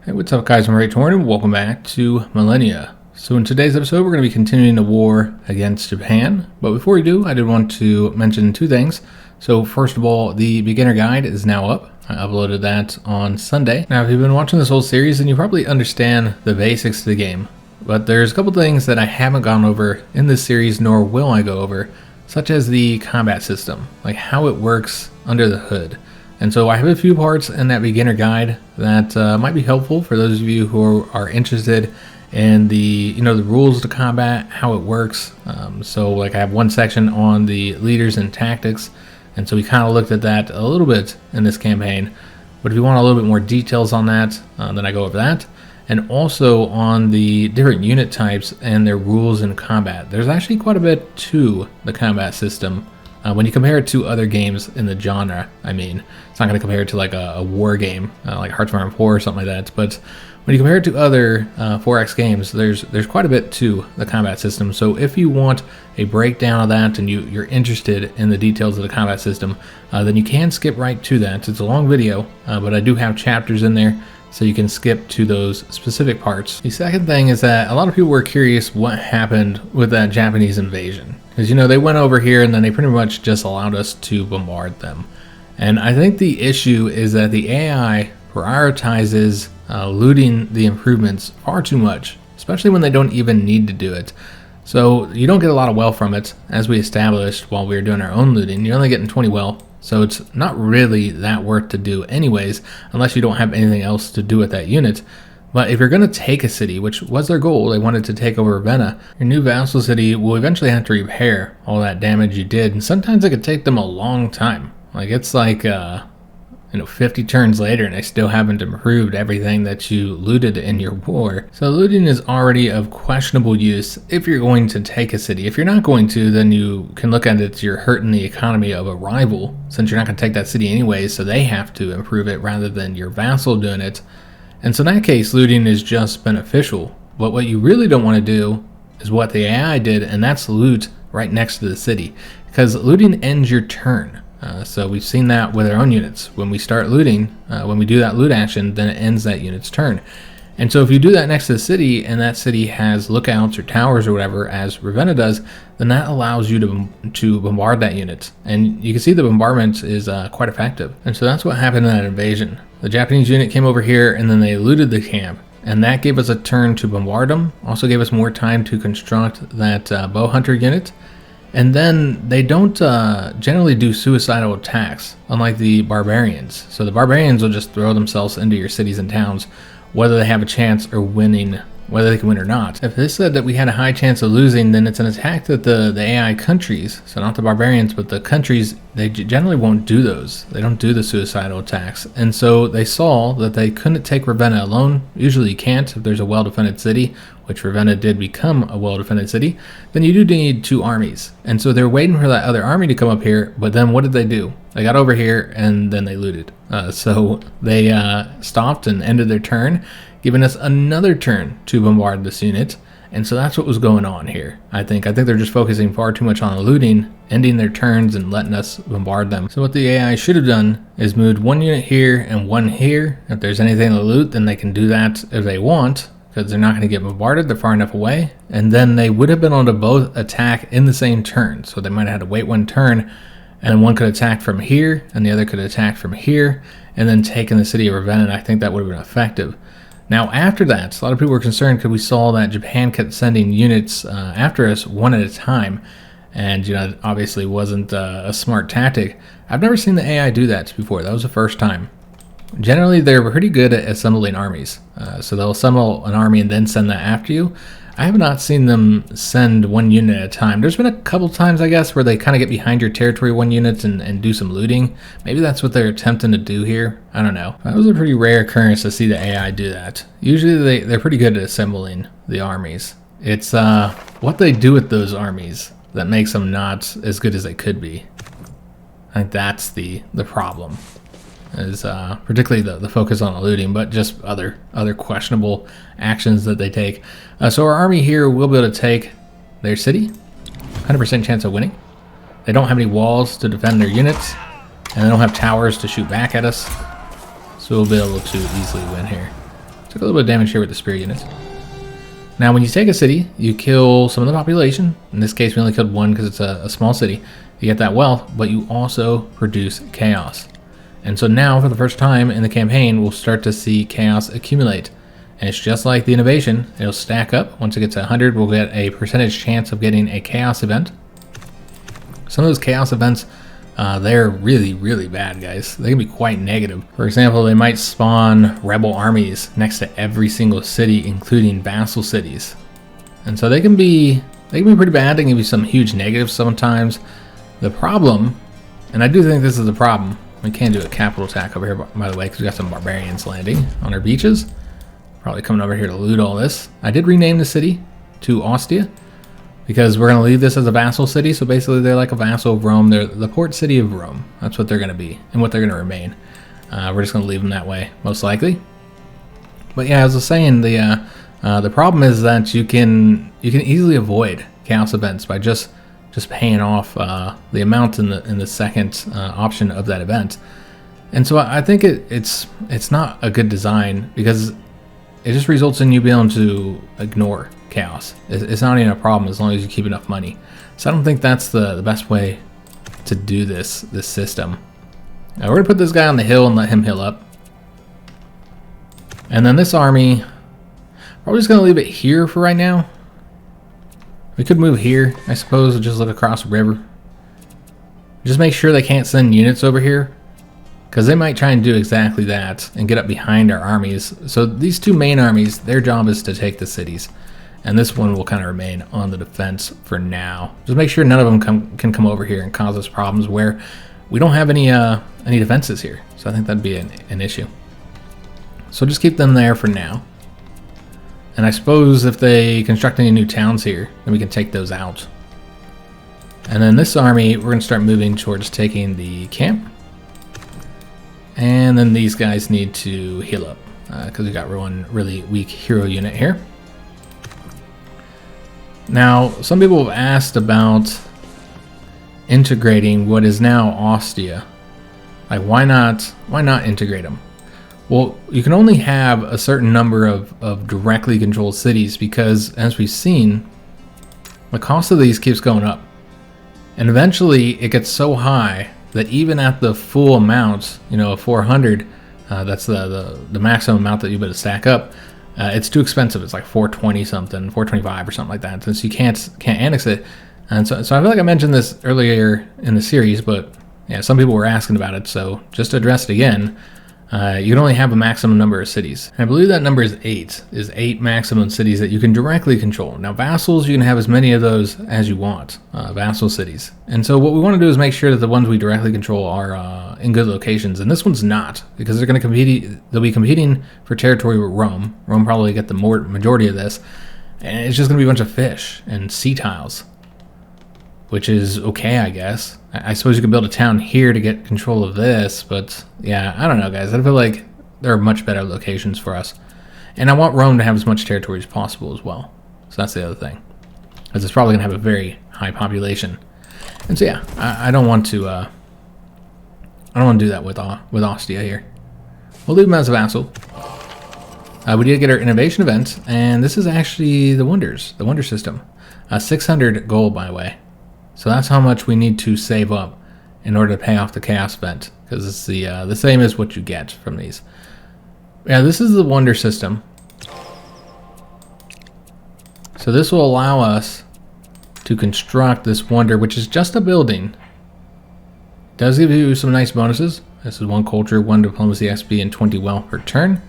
Hey, what's up guys, I'm Praetorian, welcome back to Millennia. So in today's episode we're going to be continuing the war against Japan, but before we do I did want to mention two things. So first of all, the beginner guide is now up. I uploaded that on Sunday. Now if you've been watching this whole series then you probably understand the basics of the game, but there's a couple things that I haven't gone over in this series, nor will I go over, such as the combat system, like how it works under the hood. And so I have a few parts in that beginner guide that might be helpful for those of you who are interested in the rules to combat, how it works. So like I have one section on the leaders and tactics, and so we kind of looked at that a little bit in this campaign. But if you want a little bit more details on that, then I go over that. And also on the different unit types and their rules in combat. There's actually quite a bit to the combat system. When you compare it to other games in the genre, I mean, it's not going to compare it to like a war game, like Hearts of Iron 4 or something like that. But when you compare it to other 4X games, there's quite a bit to the combat system. So if you want a breakdown of that and you're interested in the details of the combat system, then you can skip right to that. It's a long video, but I do have chapters in there, so you can skip to those specific parts. The second thing is that a lot of people were curious what happened with that Japanese invasion. Because, they went over here and then they pretty much just allowed us to bombard them. And I think the issue is that the AI prioritizes looting the improvements far too much, especially when they don't even need to do it. So you don't get a lot of wealth from it, as we established while we were doing our own looting. You're only getting 20 wealth. So it's not really that worth to do anyways, unless you don't have anything else to do with that unit. But if you're going to take a city, which was their goal, they wanted to take over Ravenna, your new vassal city will eventually have to repair all that damage you did, and sometimes it could take them a long time. Like it's like 50 turns later and they still haven't improved everything that you looted in your war. So looting is already of questionable use if you're going to take a city. If you're not going to, then you can look at it, you're hurting the economy of a rival, since you're not going to take that city anyways, so they have to improve it rather than your vassal doing it. And so in that case, looting is just beneficial. But what you really don't want to do is what the AI did, and that's loot right next to the city, because looting ends your turn. So we've seen that with our own units. When we start looting, when we do that loot action, then it ends that unit's turn. And so if you do that next to the city, and that city has lookouts or towers or whatever, as Ravenna does, then that allows you to bombard that unit. And you can see the bombardment is quite effective. And so that's what happened in that invasion. The Japanese unit came over here, and then they looted the camp. And that gave us a turn to bombard them. Also gave us more time to construct that bow hunter unit. And then they don't generally do suicidal attacks, unlike the barbarians. So the barbarians will just throw themselves into your cities and towns, whether they have a chance or winning, whether they can win or not. If this said that we had a high chance of losing, then it's an attack that the AI countries, so not the barbarians, but the countries, they generally won't do those. They don't do the suicidal attacks. And so they saw that they couldn't take Ravenna alone. Usually you can't if there's a well-defended city, which Ravenna did become a well-defended city. Then you do need two armies. And so they're waiting for that other army to come up here, but then what did they do? They got over here and then they looted. So they stopped and ended their turn, giving us another turn to bombard this unit. And so that's what was going on here. I think they're just focusing far too much on the looting, ending their turns and letting us bombard them. So what the AI should have done is moved one unit here and one here. If there's anything to loot, then they can do that if they want, because they're not going to get bombarded, they're far enough away. And then they would have been able to both attack in the same turn. So they might have had to wait one turn, and one could attack from here, and the other could attack from here, and then take in the city of Ravenna, and I think that would have been effective. Now after that, a lot of people were concerned because we saw that Japan kept sending units after us one at a time, and it obviously wasn't a smart tactic. I've never seen the AI do that before. That was the first time. Generally, they're pretty good at assembling armies, so they'll assemble an army and then send that after you. I have not seen them send one unit at a time. There's been a couple times, I guess, where they kind of get behind your territory one unit and do some looting. Maybe that's what they're attempting to do here. I don't know. That was a pretty rare occurrence to see the AI do that. Usually they're pretty good at assembling the armies. It's what they do with those armies that makes them not as good as they could be. I think that's the problem. Is particularly the focus on the looting, but just other questionable actions that they take. So our army here will be able to take their city, 100% chance of winning. They don't have any walls to defend their units, and they don't have towers to shoot back at us, so we'll be able to easily win here. Took a little bit of damage here with the spear units. Now, when you take a city, you kill some of the population. In this case, we only killed one because it's a small city. You get that wealth, but you also produce chaos. And so now, for the first time in the campaign, we'll start to see chaos accumulate. And it's just like the innovation. It'll stack up. Once it gets to 100, we'll get a percentage chance of getting a chaos event. Some of those chaos events, they're really, really bad, guys. They can be quite negative. For example, they might spawn rebel armies next to every single city, including vassal cities. And so they can be pretty bad. They can be some huge negatives sometimes. The problem, and I do think this is the problem, we can do a capital attack over here, by the way, because we got some barbarians landing on our beaches. Probably coming over here to loot all this. I did rename the city to Ostia, because we're going to leave this as a vassal city. So basically they're like a vassal of Rome. They're the port city of Rome. That's what they're going to be and what they're going to remain. We're just going to leave them that way, most likely. But yeah, as I was saying, the problem is that you can easily avoid chaos events by just paying off the amount in the second option of that event. And so I think it's not a good design, because it just results in you being able to ignore chaos. It's not even a problem as long as you keep enough money. So I don't think that's the best way to do this system. Now we're gonna put this guy on the hill and let him heal up. And then this army, probably just gonna leave it here for right now. We could move here, I suppose, and just look across the river. Just make sure they can't send units over here, because they might try and do exactly that and get up behind our armies. So these two main armies, their job is to take the cities. And this one will kind of remain on the defense for now. Just make sure none of them can come over here and cause us problems where we don't have any defenses here. So I think that'd be an issue. So just keep them there for now. And I suppose if they construct any new towns here, then we can take those out. And then this army, we're going to start moving towards taking the camp. And then these guys need to heal up, because we got one really weak hero unit here. Now, some people have asked about integrating what is now Ostia. Like, why not integrate them? Well, you can only have a certain number of directly controlled cities, because, as we've seen, the cost of these keeps going up. And eventually, it gets so high that even at the full amount, of 400, that's the maximum amount that you better stack up, it's too expensive. It's like 420 something, 425 or something like that, since you can't annex it. And so I feel like I mentioned this earlier in the series, but yeah, some people were asking about it, so just to address it again, you can only have a maximum number of cities. And I believe that number is 8. Is 8 maximum cities that you can directly control. Now vassals, you can have as many of those as you want, vassal cities. And so what we want to do is make sure that the ones we directly control are in good locations. And this one's not, because they're going to compete. They'll be competing for territory with Rome. Rome probably get the majority of this, and it's just going to be a bunch of fish and sea tiles, which is okay, I guess. I suppose you could build a town here to get control of this, but yeah, I don't know, guys. I feel like there are much better locations for us. And I want Rome to have as much territory as possible as well. So that's the other thing, because it's probably going to have a very high population. And so yeah, I don't want to do that with Ostia here. We'll leave them as a vassal. We did get our innovation event, and this is actually the wonder system. 600 gold, by the way. So that's how much we need to save up in order to pay off the chaos event, because it's the same as what you get from these. Yeah, this is the wonder system. So this will allow us to construct this wonder, which is just a building. It does give you some nice bonuses. This is 1 culture, 1 diplomacy XP, and 20 wealth per turn.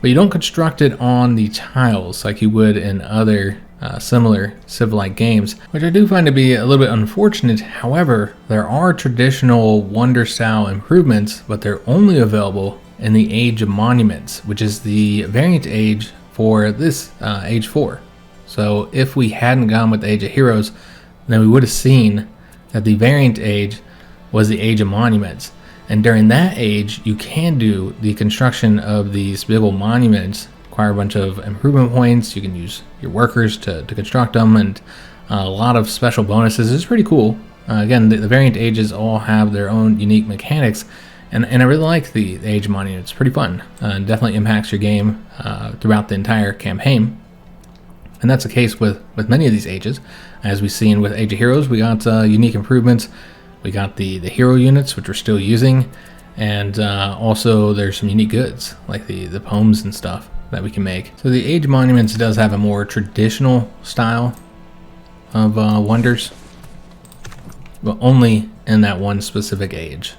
But you don't construct it on the tiles like you would in other similar Civ-like games, which I do find to be a little bit unfortunate. However, there are traditional wonder style improvements, but they're only available in the Age of Monuments, which is the variant age for this Age 4. So if we hadn't gone with the Age of Heroes, then we would have seen that the variant age was the Age of Monuments. And during that age, you can do the construction of these big old monuments, acquire a bunch of improvement points. You can use your workers to construct them, and a lot of special bonuses. It's pretty cool. Again, the variant ages all have their own unique mechanics, And I really like the age monument. It's pretty fun. Definitely impacts your game throughout the entire campaign. And that's the case with many of these ages. As we've seen with Age of Heroes, we got unique improvements. We got the hero units, which we're still using. And also there's some unique goods, like the poems and stuff that we can make. So the Age Monuments does have a more traditional style of wonders, but only in that one specific age.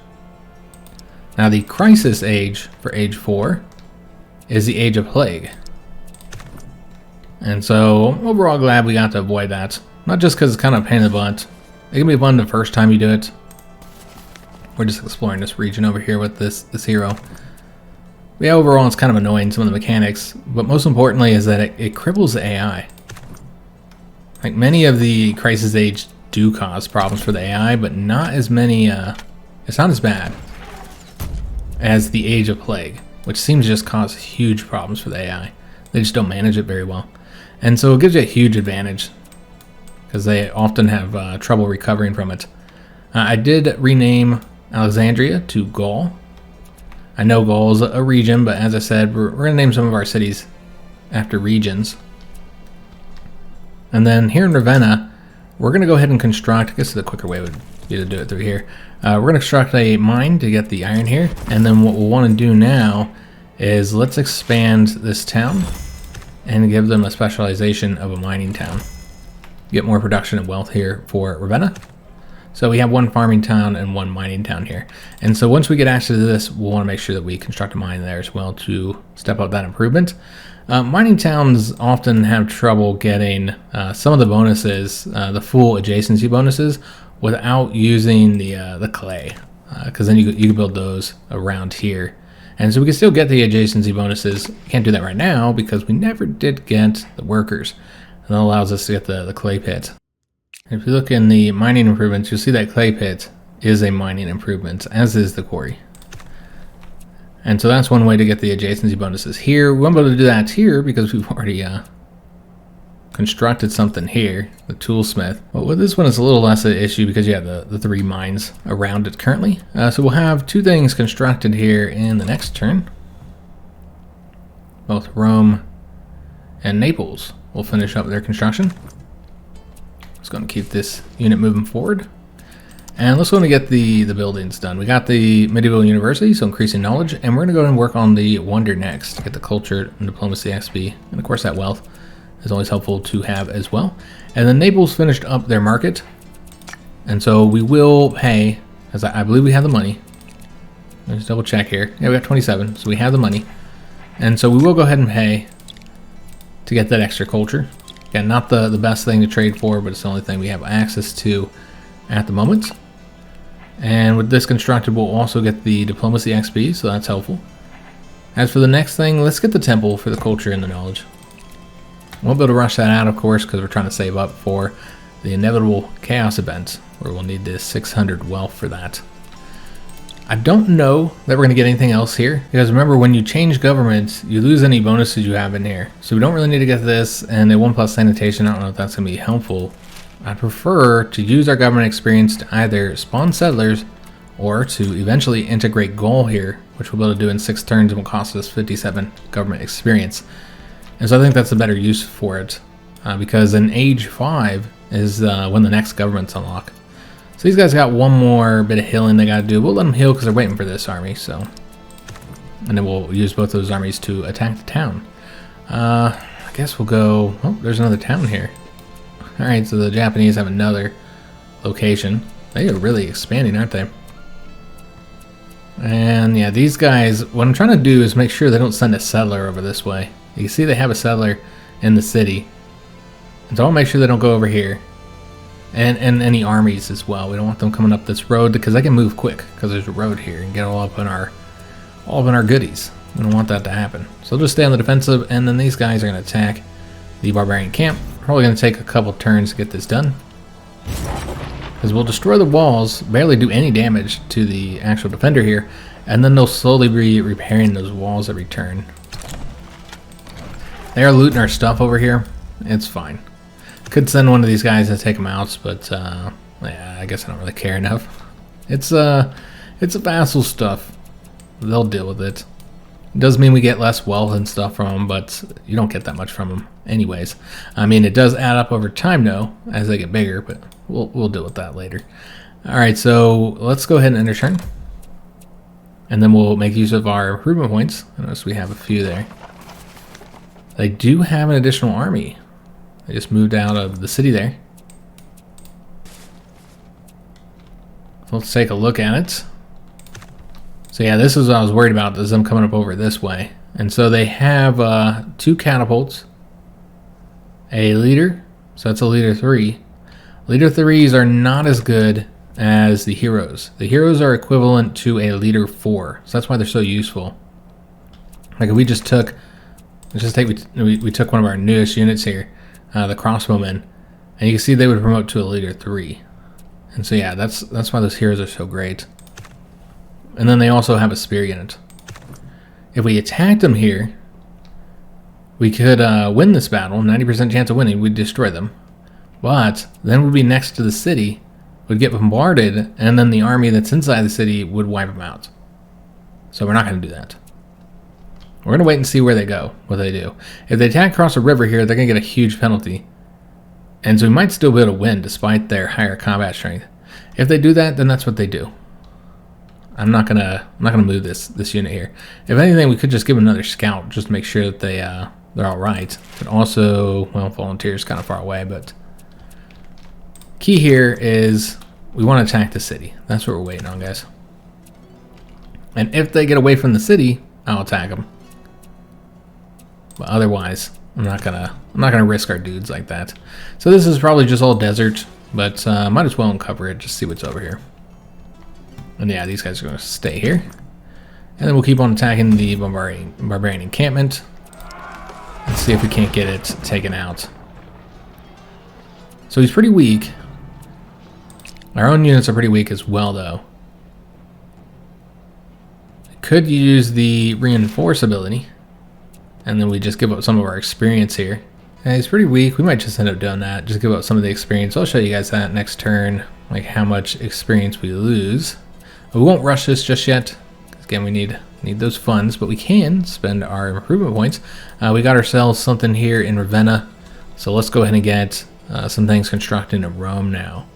Now the Crisis Age for Age 4 is the Age of Plague. And so overall glad we got to avoid that. Not just because it's kind of a pain in the butt. It can be fun the first time you do it. We're just exploring this region over here with this hero. But yeah, overall it's kind of annoying, some of the mechanics. But most importantly is that it cripples the AI. Like many of the Crisis Age do cause problems for the AI, but not as many, it's not as bad as the Age of Plague, which seems to just cause huge problems for the AI. They just don't manage it very well. And so it gives you a huge advantage because they often have trouble recovering from it. I did rename Alexandria to Gaul. I know Gaul is a region, but as I said, we're going to name some of our cities after regions. And then here in Ravenna, we're going to go ahead and construct, I guess the quicker way would be to do it through here. We're going to construct a mine to get the iron here. And then what we'll want to do now is let's expand this town and give them a specialization of a mining town. Get more production and wealth here for Ravenna. So we have one farming town and one mining town here. And so once we get access to this, we'll want to make sure that we construct a mine there as well to step up that improvement. Mining towns often have trouble getting some of the bonuses, the full adjacency bonuses, without using the clay, because then you can build those around here. And so we can still get the adjacency bonuses. Can't do that right now because we never did get the workers. And that allows us to get the clay pit. If you look in the mining improvements, you'll see that clay pit is a mining improvement, as is the quarry. And so that's one way to get the adjacency bonuses here. We won't be able to do that here because we've already constructed something here, the toolsmith. But with this one, it's a little less an issue because you have the 3 mines around it currently. So we'll have 2 things constructed here in the next turn. Both Rome and Naples will finish up their construction. Just going to keep this unit moving forward. And let's go and get the buildings done. We got the medieval university, so increasing knowledge, and we're going to go and work on the wonder next to get the culture and diplomacy XP, and of course that wealth is always helpful to have as well. And then Naples finished up their market, and so we will pay, as I believe we have the money. Let's double check here. Yeah, we got 27, so we have the money, and so we will go ahead and pay to get that extra culture. Again, not the best thing to trade for, but it's the only thing we have access to at the moment. And with this constructed, we'll also get the diplomacy XP, so that's helpful. As for the next thing, let's get the temple for the culture and the knowledge. Won't be able to rush that out, of course, because we're trying to save up for the inevitable chaos event, where we'll need this 600 wealth for that. I don't know that we're going to get anything else here, because remember, when you change government, you lose any bonuses you have in here. So we don't really need to get this, and the 1+ sanitation, I don't know if that's going to be helpful. I prefer to use our government experience to either spawn settlers or to eventually integrate Gaul here, which we'll be able to do in 6 turns and will cost us 57 government experience. And so I think that's a better use for it, because in Age 5 is when the next governments unlock. So these guys got one more bit of healing they got to do. We'll let them heal because they're waiting for this army. So, and then we'll use both those armies to attack the town. I guess we'll go. Oh, there's another town here. All right, so the Japanese have another location. They are really expanding, aren't they? And yeah, these guys. What I'm trying to do is make sure they don't send a settler over this way. You can see they have a settler in the city, and so I'll make sure they don't go over here. And any armies as well. We don't want them coming up this road because they can move quick because there's a road here and get all up in our goodies. We don't want that to happen. So they'll just stay on the defensive, and then these guys are going to attack the barbarian camp. Probably going to take a couple turns to get this done, because we'll destroy the walls, barely do any damage to the actual defender here, and then they'll slowly be repairing those walls every turn. They are looting our stuff over here. It's fine. Could send one of these guys to take them out, but yeah, I guess I don't really care enough. It's vassal stuff. they'll deal with it. It does mean we get less wealth and stuff from them, but you don't get that much from them anyways. I mean, it does add up over time, though, as they get bigger, but we'll deal with that later. All right, so let's go ahead and end our turn. And then we'll make use of our improvement points. I notice we have a few there. They do have an additional army. They just moved out of the city there. So let's take a look at it. So yeah, this is what I was worried about, is them coming up over this way. And so they have 2 catapults, a leader, so that's a leader 3. Leader 3s are not as good as the heroes. The heroes are equivalent to a leader 4, so that's why they're so useful. Like if we just took, we took one of our newest units here, the crossbowmen, and you can see they would promote to a leader 3. And so yeah, that's why those heroes are so great. And then they also have a spear unit. If we attacked them here, we could win this battle, 90% chance of winning, we'd destroy them. But then we'd be next to the city, would get bombarded, and then the army that's inside the city would wipe them out. So we're not going to do that. We're going to wait and see where they go, what they do. If they attack across the river here, they're going to get a huge penalty. And so we might still be able to win despite their higher combat strength. If they do that, then that's what they do. I'm not gonna move this unit here. If anything, we could just give them another scout just to make sure that they're all right. But also, well, volunteers kind of far away. But key here is we want to attack the city. That's what we're waiting on, guys. And if they get away from the city, I'll attack them. But otherwise, I'm not gonna risk our dudes like that. So this is probably just all desert, but might as well uncover it. Just see what's over here. And yeah, these guys are going to stay here. And then we'll keep on attacking the barbarian encampment. And see if we can't get it taken out. So he's pretty weak. Our own units are pretty weak as well, though. Could use the reinforce ability. And then we just give up some of our experience here. And he's pretty weak. We might just end up doing that. Just give up some of the experience. I'll show you guys that next turn. Like how much experience we lose. We won't rush this just yet. Again, we need those funds, but we can spend our improvement points. We got ourselves something here in Ravenna, so let's go ahead and get some things constructed in Rome now.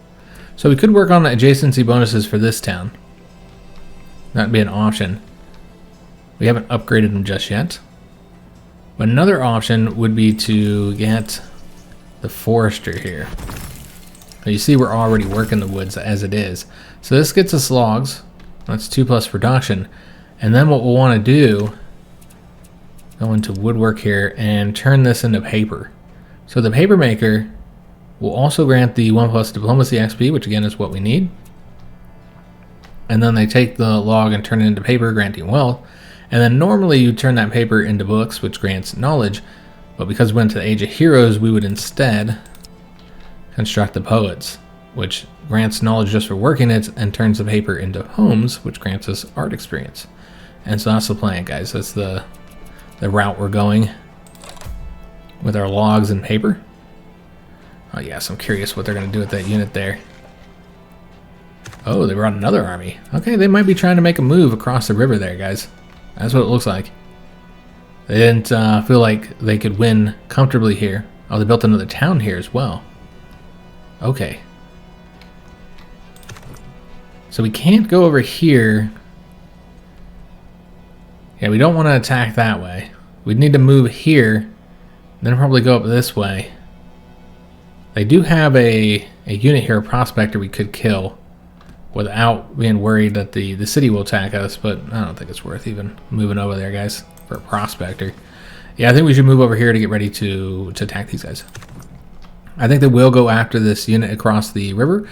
So we could work on the adjacency bonuses for this town. That'd be an option. We haven't upgraded them just yet. But another option would be to get the forester here. Now you see we're already working the woods as it is. So this gets us logs. That's 2+ production. And then what we'll want to do, go into woodwork here and turn this into paper. So the paper maker will also grant the 1+ diplomacy XP, which again is what we need. And then they take the log and turn it into paper, granting wealth. And then normally you turn that paper into books, which grants knowledge. But because we went to the Age of Heroes, we would instead construct the poets, which grants knowledge just for working it and turns the paper into homes, which grants us art experience. And so that's the plan, guys. That's the route we're going with our logs and paper. Oh yes, I'm curious what they're going to do with that unit there. Oh, they brought another army. Okay, they might be trying to make a move across the river there, guys. That's what it looks like. They didn't feel like they could win comfortably here. Oh, they built another town here as well. Okay. So we can't go over here. Yeah, we don't want to attack that way. We'd need to move here, then probably go up this way. They do have a unit here, a prospector we could kill without being worried that the city will attack us, but I don't think it's worth even moving over there, guys, for a prospector. Yeah, I think we should move over here to get ready to attack these guys. I think they will go after this unit across the river.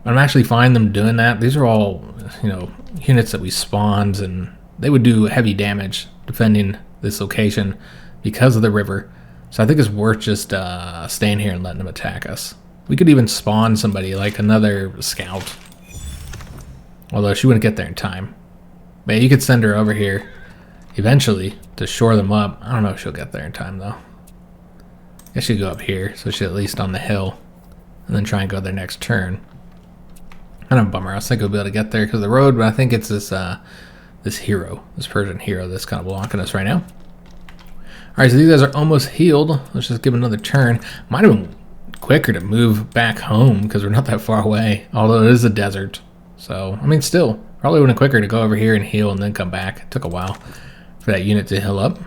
I'm actually fine them doing that. These are all, you know, units that we spawned, and they would do heavy damage defending this location because of the river. So I think it's worth just staying here and letting them attack us. We could even spawn somebody, like another scout. Although she wouldn't get there in time. But you could send her over here eventually to shore them up. I don't know if she'll get there in time, though. I guess she'll go up here, so she's at least on the hill. And then try and go their next turn. Kind of a bummer. I was thinking we'll be able to get there because of the road, but I think it's this this hero, this Persian hero that's kind of blocking us right now. Alright, so these guys are almost healed. Let's just give another turn. Might have been quicker to move back home because we're not that far away, although it is a desert. So, I mean, still, probably would have been quicker to go over here and heal and then come back. It took a while for that unit to heal up.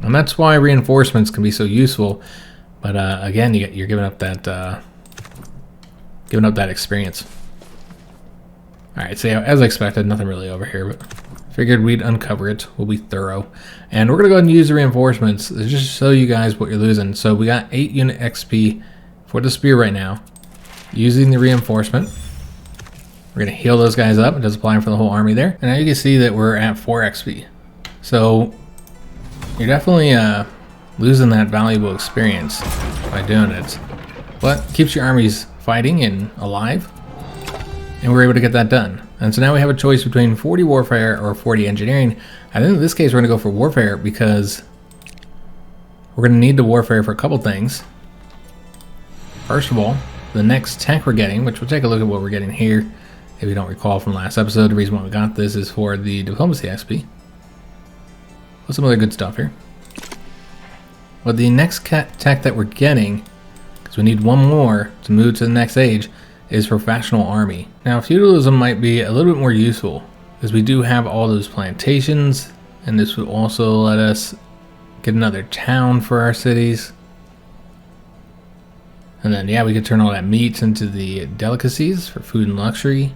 And that's why reinforcements can be so useful. But again, you're giving up that experience. Alright, so yeah, as I expected, nothing really over here, but figured we'd uncover it. We'll be thorough. And we're going to go ahead and use the reinforcements to just show you guys what you're losing. So we got 8 unit XP for the spear right now, using the reinforcement. We're going to heal those guys up. It does apply for the whole army there. And now you can see that we're at 4 XP. So you're definitely losing that valuable experience by doing it. But keeps your armies fighting and alive. And we're able to get that done. And so now we have a choice between 40 warfare or 40 engineering. I think in this case we're going to go for warfare because we're going to need the warfare for a couple things. First of all, the next tech we're getting, which we'll take a look at what we're getting here. If you don't recall from last episode, the reason why we got this is for the diplomacy XP. With some other good stuff here. But the next tech that we're getting, because we need one more to move to the next age, is professional army. Now feudalism might be a little bit more useful because we do have all those plantations, and this would also let us get another town for our cities. And then yeah, we could turn all that meat into the delicacies for food and luxury.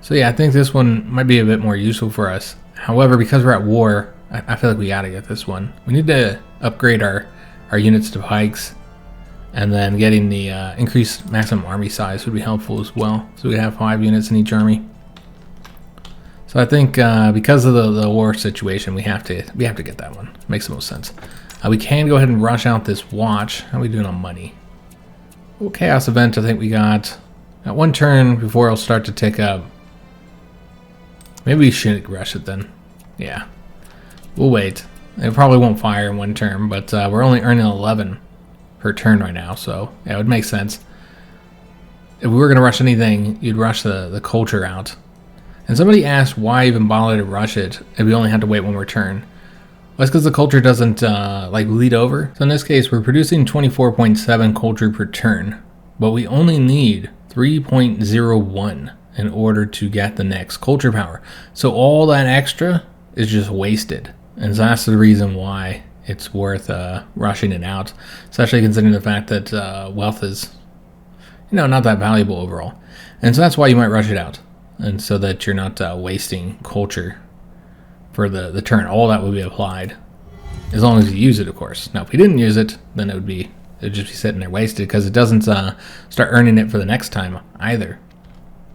So yeah, I think this one might be a bit more useful for us. However, because we're at war, I feel like we gotta get this one. We need to upgrade our units to pikes. And then getting the increased maximum army size would be helpful as well. So we have 5 units in each army. So I think because of the war situation, we have to get that one. Makes the most sense. We can go ahead and rush out this watch. How are we doing on money? Well, chaos event. I think we got at 1 turn before it'll start to tick up. Maybe we shouldn't rush it then. Yeah, we'll wait. It probably won't fire in 1 turn, but we're only earning 11. Per turn right now, so yeah, it would make sense. If we were going to rush anything, you'd rush the culture out. And somebody asked why even bother to rush it if we only had to wait 1 more turn. Well, that's because the culture doesn't like bleed over. So in this case, we're producing 24.7 culture per turn, but we only need 3.01 in order to get the next culture power. So all that extra is just wasted, and so that's the reason why it's worth rushing it out, especially considering the fact that wealth is, not that valuable overall. And so that's why you might rush it out, and so that you're not wasting culture for the turn. All that would be applied, as long as you use it, of course. Now, if we didn't use it, then it'd just be sitting there wasted, because it doesn't start earning it for the next time either.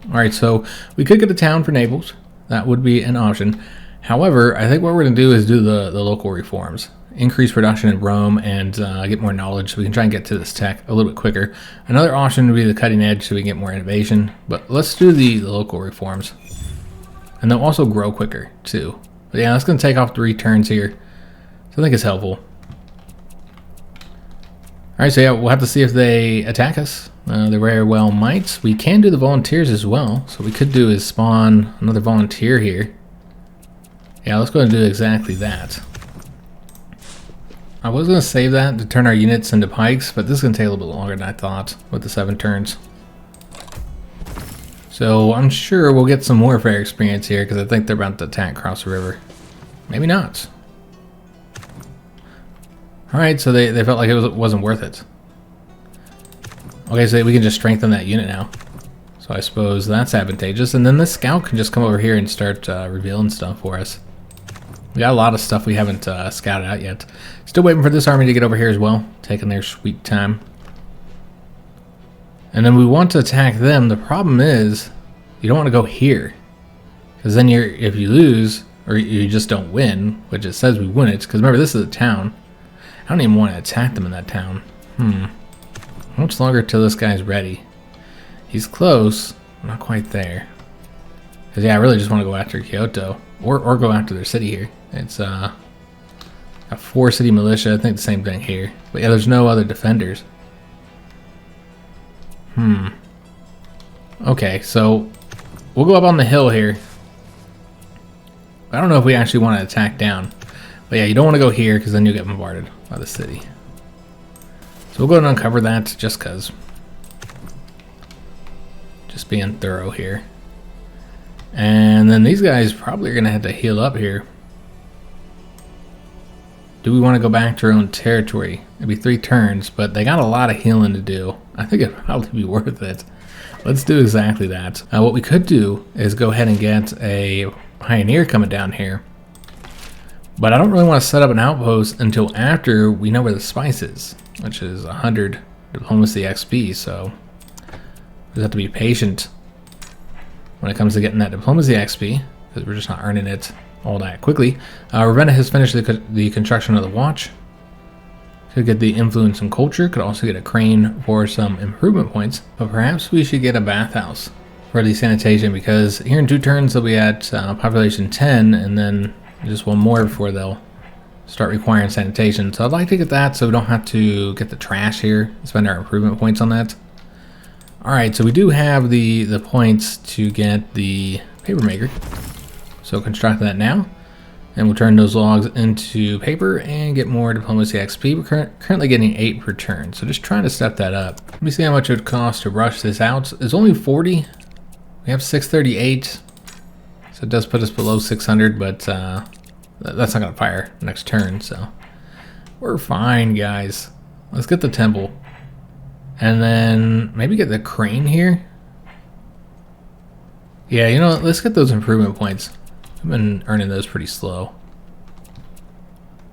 All right, so we could get a town for Naples. That would be an option. However, I think what we're going to do is do the local reforms. Increase production in Rome and get more knowledge so we can try and get to this tech a little bit quicker. Another option would be the cutting edge so we can get more innovation. But let's do the local reforms. And they'll also grow quicker too. But yeah, that's going to take off 3 turns here. So I think it's helpful. Alright, so yeah, we'll have to see if they attack us. They very well might. We can do the volunteers as well. So what we could do is spawn another volunteer here. Yeah, let's go ahead and do exactly that. I was going to save that to turn our units into pikes, but this is going to take a little bit longer than I thought with the 7 turns. So I'm sure we'll get some warfare experience here because I think they're about to attack across the river. Maybe not. Alright, so they felt like it wasn't worth it. Okay, so we can just strengthen that unit now. So I suppose that's advantageous. And then this scout can just come over here and start revealing stuff for us. We got a lot of stuff we haven't scouted out yet. Still waiting for this army to get over here as well, taking their sweet time. And then we want to attack them. The problem is, you don't want to go here, because then if you lose, or you just don't win, which it says we win it, because remember this is a town. I don't even want to attack them in that town. How much longer till this guy's ready? He's close, not quite there. Because yeah, I really just want to go after Kyoto, or go after their city here. It's a 4-city militia. I think the same thing here. But yeah, there's no other defenders. Okay, so we'll go up on the hill here. I don't know if we actually want to attack down. But yeah, you don't want to go here because then you'll get bombarded by the city. So we'll go and uncover that just because. Just being thorough here. And then these guys probably are going to have to heal up here. Do we want to go back to our own territory? It'd be 3 turns, but they got a lot of healing to do. I think it'd probably be worth it. Let's do exactly that. What we could do is go ahead and get a pioneer coming down here. But I don't really want to set up an outpost until after we know where the spice is, which is 100 diplomacy XP, so we have to be patient when it comes to getting that diplomacy XP, because we're just not earning it all that quickly. Ravenna has finished the construction of the watch. Could get the influence and culture, could also get a crane for some improvement points, but perhaps we should get a bathhouse for the sanitation, because here in 2 turns they'll be at population 10, and then just 1 more before they'll start requiring sanitation. So I'd like to get that so we don't have to get the trash here and spend our improvement points on that. Alright, so we do have the points to get the paper maker. So construct that now. And we'll turn those logs into paper and get more diplomacy XP. We're currently getting 8 per turn, so just trying to step that up. Let me see how much it would cost to rush this out. It's only 40. We have 638. So it does put us below 600, but that's not going to fire next turn, so we're fine, guys. Let's get the temple. And then maybe get the crane here. Yeah, you know, let's get those improvement points. I've been earning those pretty slow.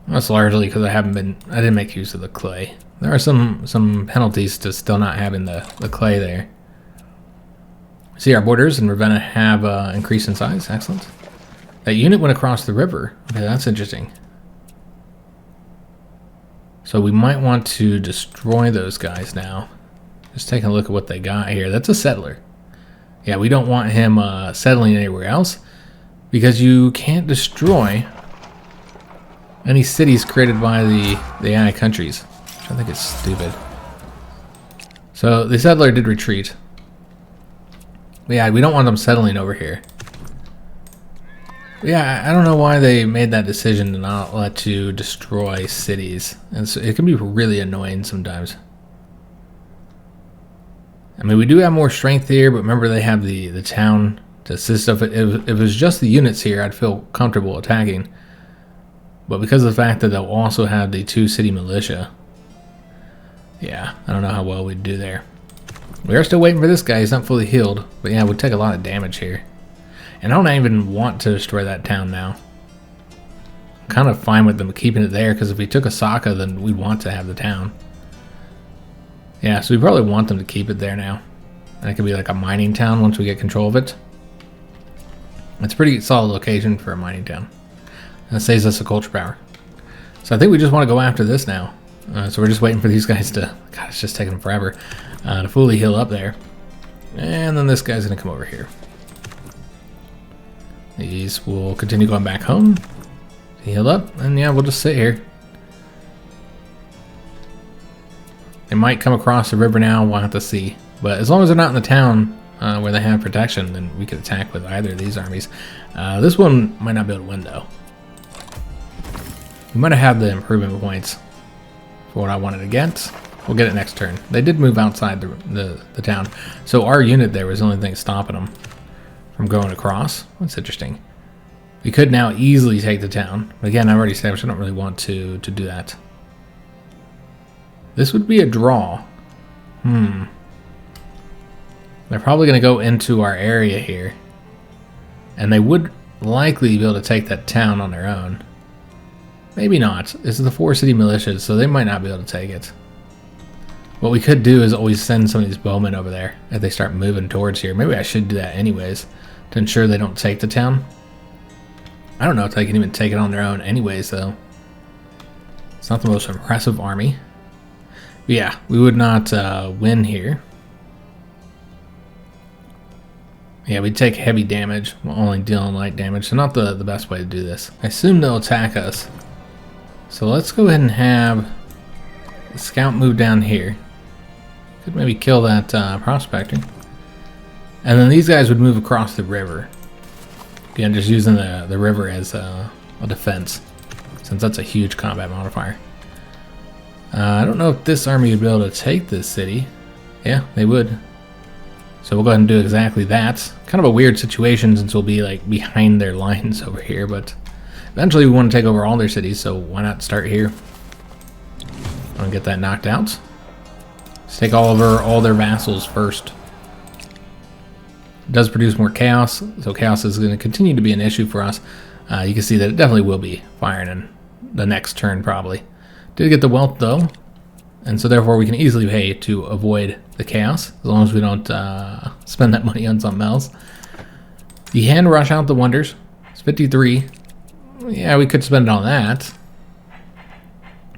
That's largely because I didn't make use of the clay. There are some penalties to still not having the clay there. See, our borders in Ravenna have increased in size. Excellent. That unit went across the river. Okay, that's interesting. So we might want to destroy those guys now. Just taking a look at what they got here. That's a settler. Yeah, we don't want him settling anywhere else, because you can't destroy any cities created by the AI countries, which I think is stupid. So the settler did retreat. But yeah, we don't want them settling over here. But yeah, I don't know why they made that decision to not let you destroy cities. And so it can be really annoying sometimes. I mean, we do have more strength here, but remember they have the town to assist of it. If it was just the units here, I'd feel comfortable attacking. But because of the fact that they'll also have the 2 city militia, yeah, I don't know how well we'd do there. We are still waiting for this guy. He's not fully healed, but yeah, we'd take a lot of damage here. And I don't even want to destroy that town now. I'm kind of fine with them keeping it there, because if we took Osaka, then we'd want to have the town. Yeah, so we probably want them to keep it there now. And it could be like a mining town once we get control of it. It's a pretty solid location for a mining town. And it saves us a culture power. So I think we just want to go after this now. So we're just waiting for these guys to... God, it's just taking them forever to fully heal up there. And then this guy's going to come over here. These will continue going back home. Heal up. And yeah, we'll just sit here. They might come across the river now. We'll have to see. But as long as they're not in the town where they have protection, then we could attack with either of these armies. This one might not be able to win, though. We might have had the improvement points for what I wanted to get. We'll get it next turn. They did move outside the town. So our unit there was the only thing stopping them from going across. That's interesting. We could now easily take the town. But again, I already established I don't really want to do that. This would be a draw. They're probably going to go into our area here. And they would likely be able to take that town on their own. Maybe not. This is the 4 city militias, so they might not be able to take it. What we could do is always send some of these bowmen over there if they start moving towards here. Maybe I should do that anyways to ensure they don't take the town. I don't know if they can even take it on their own anyways, though. It's not the most impressive army. But yeah, we would not win here. Yeah, we'd take heavy damage while only dealing light damage, so not the best way to do this. I assume they'll attack us. So let's go ahead and have the scout move down here. Could maybe kill that prospector. And then these guys would move across the river. Again, just using the river as a defense, since that's a huge combat modifier. I don't know if this army would be able to take this city. Yeah, they would. So we'll go ahead and do exactly that. Kind of a weird situation since we'll be like behind their lines over here, but eventually we want to take over all their cities, so why not start here? I want to get that knocked out. Let's take over all their vassals first. It does produce more chaos, so chaos is going to continue to be an issue for us. You can see that it definitely will be firing in the next turn probably. Did get the wealth though, and so therefore we can easily pay to avoid the chaos, as long as we don't spend that money on something else. You can rush out the wonders. It's 53. Yeah, we could spend it on that,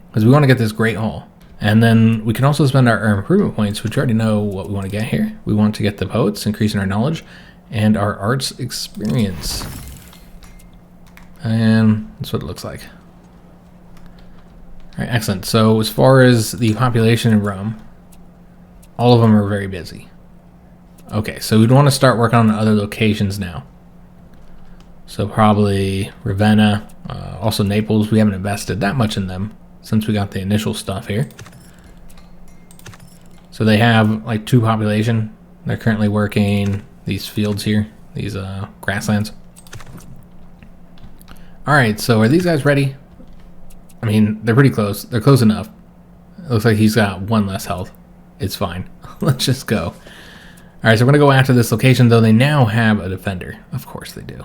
because we want to get this Great Hall. And then we can also spend our improvement points, which we already know what we want to get here. We want to get the poets, increasing our knowledge, and our arts experience. And that's what it looks like. All right, excellent. So as far as the population in Rome, all of them are very busy. Okay, so we'd want to start working on other locations now. So probably Ravenna, also Naples. We haven't invested that much in them since we got the initial stuff here. So they have like 2 population. They're currently working these fields here, these grasslands. All right, so are these guys ready? I mean, they're pretty close. They're close enough. It looks like he's got 1 less health. It's fine. Let's just go. All right, so we're going to go after this location, though they now have a defender. Of course they do.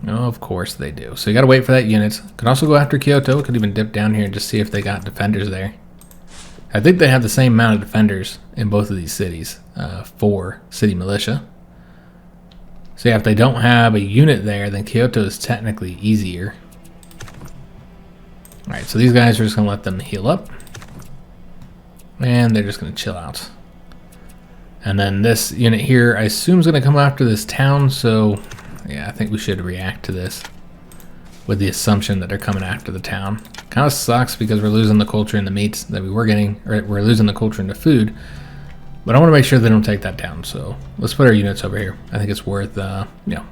Of course they do. So you got to wait for that unit. Could also go after Kyoto. Could even dip down here and just see if they got defenders there. I think they have the same amount of defenders in both of these cities for city militia. So yeah, if they don't have a unit there, then Kyoto is technically easier. Alright, so these guys are just going to let them heal up. And they're just going to chill out. And then this unit here, I assume, is going to come after this town. So yeah, I think we should react to this with the assumption that they're coming after the town. Kind of sucks because we're losing the culture in the meats that we were getting, or we're losing the culture in the food. But I want to make sure they don't take that down. So let's put our units over here. I think it's worth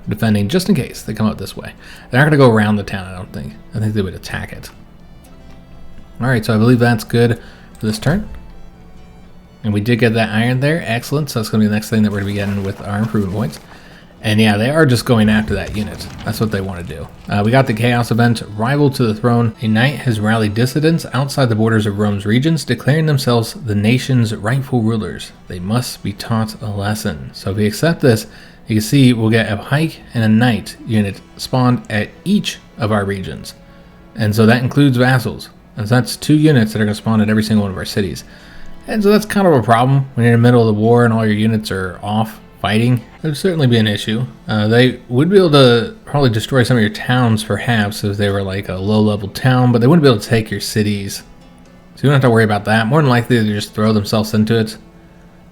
defending just in case they come out this way. They're not going to go around the town, I don't think. I think they would attack it. Alright, so I believe that's good for this turn. And we did get that iron there. Excellent. So that's going to be the next thing that we're going to be getting with our improvement points. And yeah, they are just going after that unit. That's what they want to do. We got the Chaos event, Rival to the Throne. A knight has rallied dissidents outside the borders of Rome's regions, declaring themselves the nation's rightful rulers. They must be taught a lesson. So if we accept this, you can see we'll get a pike and a knight unit spawned at each of our regions. And so that includes vassals. And so that's 2 units that are going to spawn at every single one of our cities. And so that's kind of a problem when you're in the middle of the war and all your units are off fighting. It would certainly be an issue. They would be able to probably destroy some of your towns perhaps if they were like a low-level town, but they wouldn't be able to take your cities. So you don't have to worry about that. More than likely they just throw themselves into it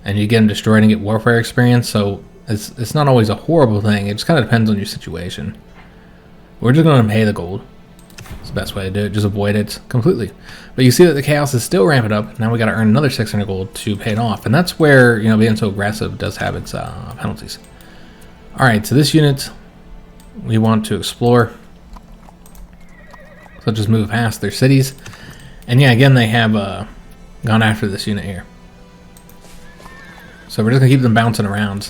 and you get them destroyed and get warfare experience. So it's not always a horrible thing. It just kind of depends on your situation. We're just going to pay the gold. It's the best way to do it. Just avoid it completely. But you see that the chaos is still ramping up. Now we got to earn another 600 gold to pay it off. And that's where, being so aggressive does have its penalties. All right, so this unit we want to explore. So just move past their cities. And yeah, again, they have gone after this unit here. So we're just going to keep them bouncing around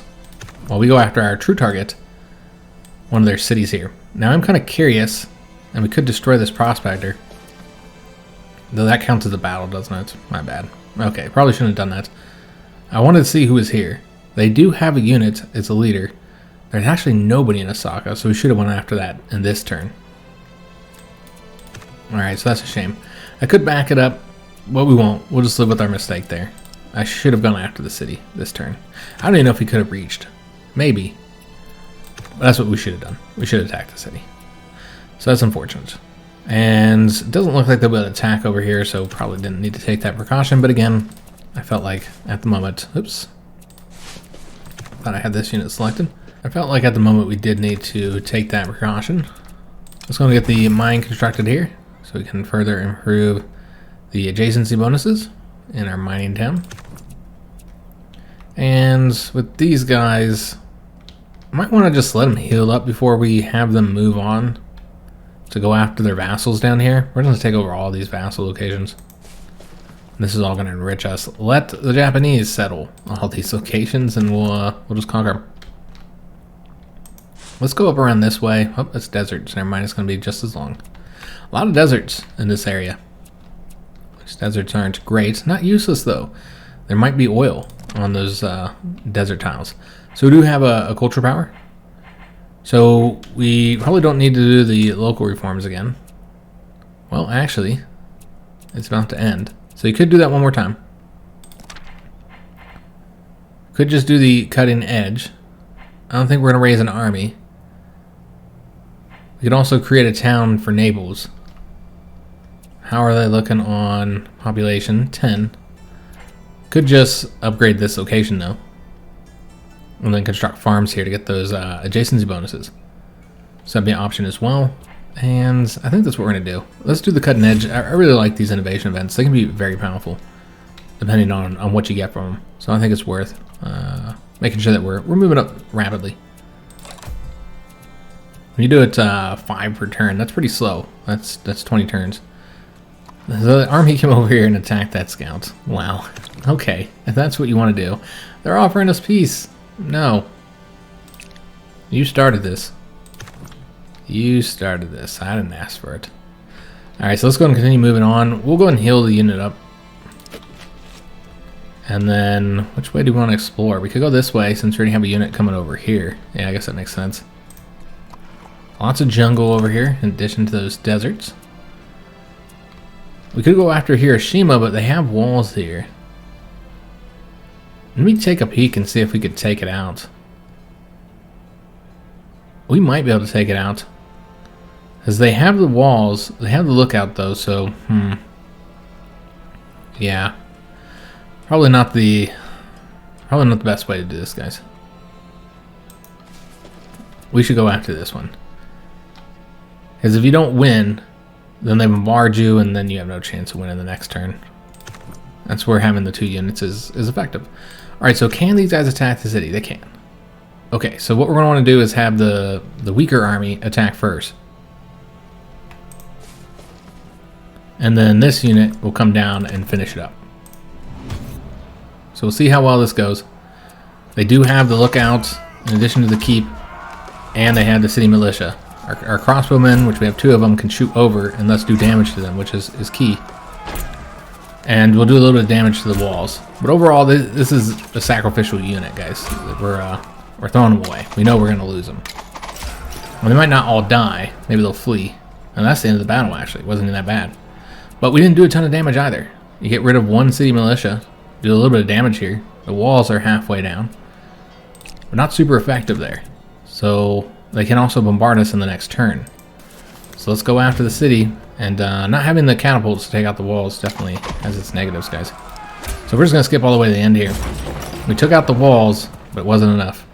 while we go after our true target, one of their cities here. Now I'm kind of curious, and we could destroy this prospector. Though that counts as a battle, doesn't it? My bad. Okay, probably shouldn't have done that. I wanted to see who is here. They do have a unit. It's a leader. There's actually nobody in Osaka, so we should have went after that in this turn. Alright, so that's a shame. I could back it up, but we won't. We'll just live with our mistake there. I should have gone after the city this turn. I don't even know if we could have reached. Maybe. But that's what we should have done. We should have attacked the city. So that's unfortunate. And it doesn't look like they'll be able to attack over here, so probably didn't need to take that precaution. But again, I felt like at the moment... Oops. Thought I had this unit selected. I felt like at the moment we did need to take that precaution. Let's go and get the mine constructed here, so we can further improve the adjacency bonuses in our mining town. And with these guys, I might want to just let them heal up before we have them move on to go after their vassals down here. We're going to take over all these vassal locations. This is all going to enrich us. Let the Japanese settle all these locations, and we'll just conquer them. Let's go up around this way. Oh, that's deserts. Never mind, it's going to be just as long. A lot of deserts in this area. These deserts aren't great. Not useless, though. There might be oil on those desert tiles. So we do have a culture power. So we probably don't need to do the local reforms again. Well, actually, it's about to end. So you could do that one more time. Could just do the cutting edge. I don't think we're going to raise an army. We could also create a town for Naples. How are they looking on population? 10. Could just upgrade this location though. And then construct farms here to get those adjacency bonuses. So that'd be an option as well. And I think that's what we're going to do. Let's do the cutting edge. I really like these innovation events. They can be very powerful depending on what you get from them. So I think it's worth making sure that we're moving up rapidly. When you do it 5 per turn, that's pretty slow. That's 20 turns. The army came over here and attacked that scout. Wow. Okay, if that's what you want to do. They're offering us peace. No. You started this. You started this. I didn't ask for it. Alright, so let's go and continue moving on. We'll go and heal the unit up. And then, which way do we want to explore? We could go this way since we already have a unit coming over here. Yeah, I guess that makes sense. Lots of jungle over here in addition to those deserts. We could go after Hiroshima, but they have walls here. Let me take a peek and see if we could take it out. We might be able to take it out. Because they have the walls. They have the lookout though, so yeah. Probably not the best way to do this, guys. We should go after this one. Because if you don't win, then they bombard you, and then you have no chance of winning the next turn. That's where having the 2 units is effective. Alright, so can these guys attack the city? They can. Okay, so what we're going to want to do is have the weaker army attack first. And then this unit will come down and finish it up. So we'll see how well this goes. They do have the lookouts in addition to the keep, and they have the city militia. Our crossbowmen, which we have 2 of them, can shoot over and thus do damage to them, which is key. And we'll do a little bit of damage to the walls. But overall, this is a sacrificial unit, guys. We're throwing them away. We know we're going to lose them. Well, they might not all die. Maybe they'll flee. And that's the end of the battle, actually. It wasn't even that bad. But we didn't do a ton of damage either. You get rid of 1 city militia, do a little bit of damage here. The walls are halfway down. We're not super effective there. So they can also bombard us in the next turn. So let's go after the city. And not having the catapults to take out the walls definitely has its negatives, guys. So we're just going to skip all the way to the end here. We took out the walls, but it wasn't enough.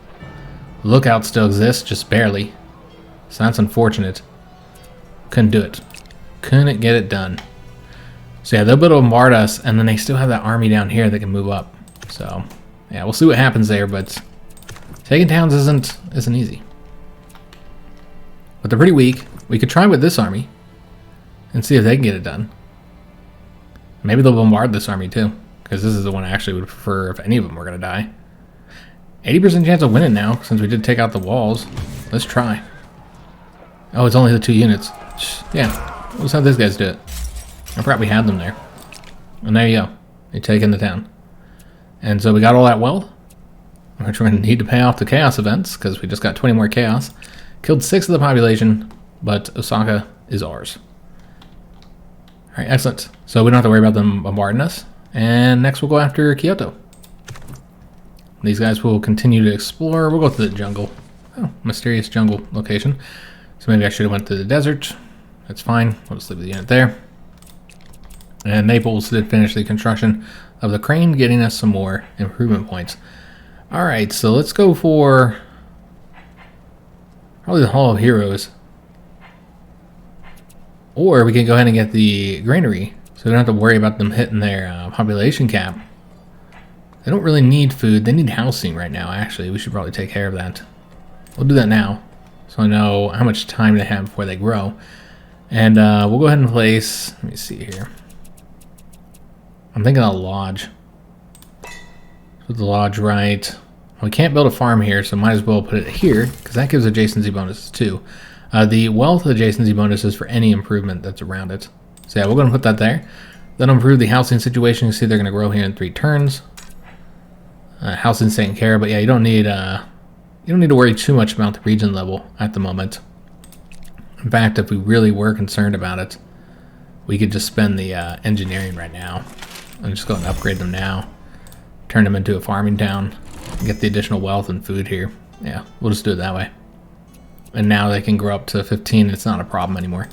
The lookout still exists, just barely. So that's unfortunate. Couldn't do it. Couldn't get it done. So yeah, they'll be able to bombard us, and then they still have that army down here that can move up. So yeah, we'll see what happens there, but taking towns isn't easy. But they're pretty weak. We could try with this army and see if they can get it done. Maybe they'll bombard this army too, because this is the one I actually would prefer if any of them were going to die. 80% chance of winning now, since we did take out the walls. Let's try. Oh, it's only the 2 units. Yeah, let's have these guys do it. I forgot we had them there. And there you go. They take in the town. And so we got all that wealth, which we're going to need to pay off the chaos events, because we just got 20 more chaos. Killed 6 of the population, but Osaka is ours. Alright, excellent. So we don't have to worry about them bombarding us. And next we'll go after Kyoto. These guys will continue to explore. We'll go to the jungle. Oh, mysterious jungle location. So maybe I should have went to the desert. That's fine. We'll just leave the unit there. And Naples did finish the construction of the crane, getting us some more improvement points. Alright, so let's go for probably the Hall of Heroes. Or we can go ahead and get the granary, so we don't have to worry about them hitting their population cap. They don't really need food. They need housing right now, actually. We should probably take care of that. We'll do that now, so I know how much time they have before they grow. And we'll go ahead and place, let me see here. I'm thinking a lodge. Put the lodge right. We can't build a farm here, so might as well put it here, because that gives adjacency bonuses too. The wealth adjacency bonuses for any improvement that's around it. So yeah, we're going to put that there. That'll improve the housing situation. You see they're going to grow here in 3 turns. Housing's taken care of, but yeah, you don't need to worry too much about the region level at the moment. In fact, if we really were concerned about it, we could just spend the engineering right now and just go and upgrade them now. Turn them into a farming town and get the additional wealth and food here. Yeah, we'll just do it that way. And now they can grow up to 15 and it's not a problem anymore.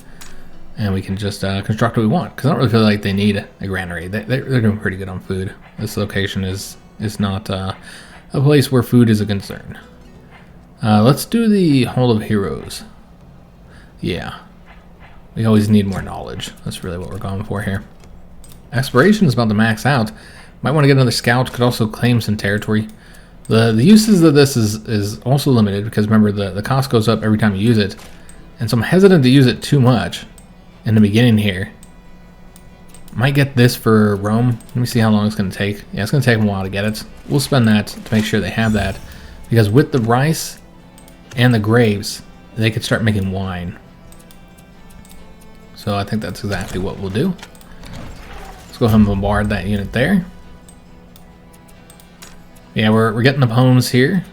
And we can just construct what we want, because I don't really feel like they need a granary. They're doing pretty good on food. This location is not a place where food is a concern. Let's do the Hall of Heroes. Yeah. We always need more knowledge. That's really what we're going for here. Exploration is about to max out. Might want to get another scout. Could also claim some territory. The uses of this is also limited, because remember the cost goes up every time you use it. And so I'm hesitant to use it too much in the beginning here. Might get this for Rome. Let me see how long it's going to take. Yeah, it's going to take them a while to get it. We'll spend that to make sure they have that. Because with the rice and the grapes, they could start making wine. So I think that's exactly what we'll do. Let's go ahead and bombard that unit there. Yeah, we're getting up homes here.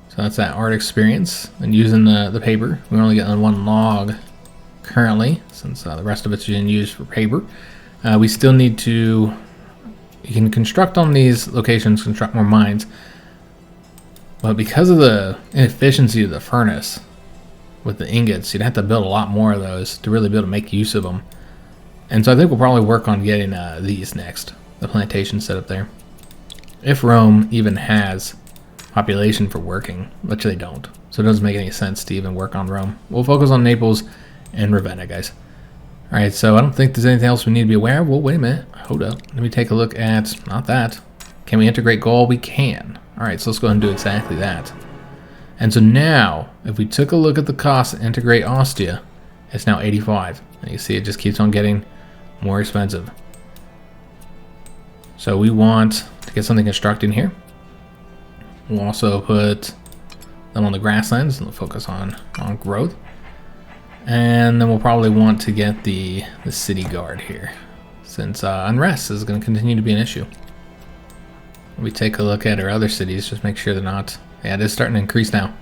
So that's that art experience. And using the paper. We're only getting 1 log currently, since the rest of it's being used for paper. We still need to... You can construct on these locations, construct more mines. But because of the inefficiency of the furnace with the ingots, you'd have to build a lot more of those to really be able to make use of them. And so I think we'll probably work on getting these next. The plantation set up there. If Rome even has population for working, which they don't. So it doesn't make any sense to even work on Rome. We'll focus on Naples and Ravenna, guys. Alright, so I don't think there's anything else we need to be aware of. Well, wait a minute. Hold up. Let me take a look at... Not that. Can we integrate Gaul? We can. Alright, so let's go ahead and do exactly that. And so now, if we took a look at the cost to integrate Ostia, it's now 85. And you see it just keeps on getting more expensive. So we want to get something constructed here. We'll also put them on the grasslands and we'll focus on growth. And then we'll probably want to get the city guard here, since unrest is going to continue to be an issue. We take a look at our other cities, just make sure they're not... Yeah, it is starting to increase now.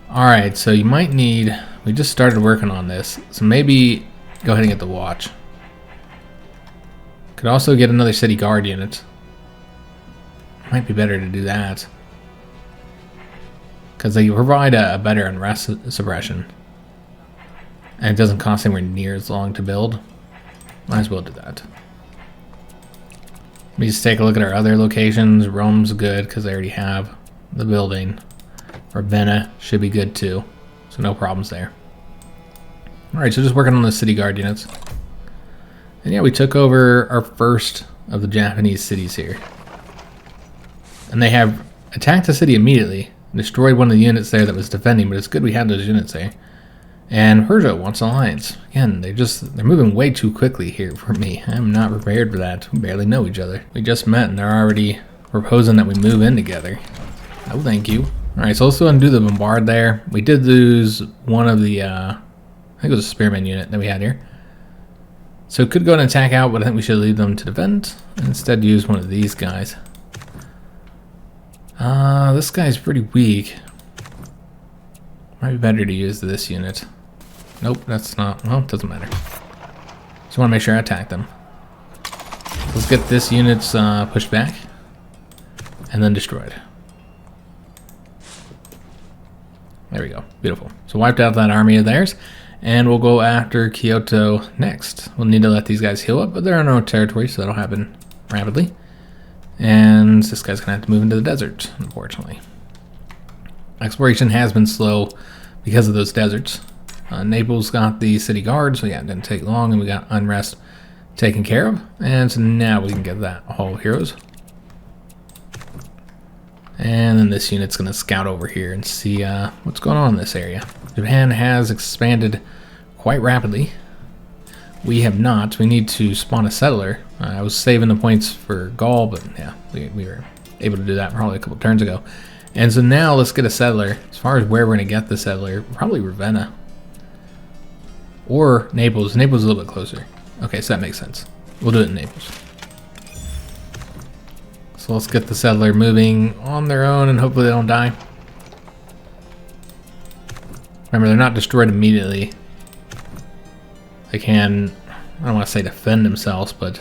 Alright, so you might need... We just started working on this, so maybe go ahead and get the watch. Could also get another city guard unit. Might be better to do that, because they provide a better unrest suppression. And it doesn't cost anywhere near as long to build. Might as well do that. Let me just take a look at our other locations. Rome's good because they already have the building. Ravenna should be good too. So no problems there. Alright, so just working on the city guard units. And yeah, we took over our first of the Japanese cities here. And they have attacked the city immediately. Destroyed one of the units there that was defending, but it's good we had those units there. And Persia wants alliance. Again, they're moving way too quickly here for me. I'm not prepared for that. We barely know each other. We just met and they're already proposing that we move in together. Oh, thank you. Alright, so let's go ahead and do the bombard there. We did lose one of the, I think it was a spearman unit that we had here. So could go and attack out, but I think we should leave them to defend. And instead use one of these guys. This guy's pretty weak. Might be better to use this unit. Nope, that's not... Well, it doesn't matter. Just want to make sure I attack them. Let's get this unit's pushed back. And then destroyed. There we go. Beautiful. So wiped out that army of theirs. And we'll go after Kyoto next. We'll need to let these guys heal up, but they're on our territory, so that'll happen rapidly. And this guy's going to have to move into the desert, unfortunately. Exploration has been slow because of those deserts. Naples got the city guard, so yeah, it didn't take long, and we got unrest taken care of. And so now we can get that Hall of Heroes. And then this unit's going to scout over here and see what's going on in this area. Japan has expanded quite rapidly. We have not. We need to spawn a settler. I was saving the points for Gaul, but yeah, we were able to do that probably a couple turns ago. And so now let's get a settler. As far as where we're going to get the settler, probably Ravenna. Or Naples. Naples is a little bit closer. Okay, so that makes sense. We'll do it in Naples. So let's get the settler moving on their own and hopefully they don't die. Remember, they're not destroyed immediately. They can, I don't want to say defend themselves, but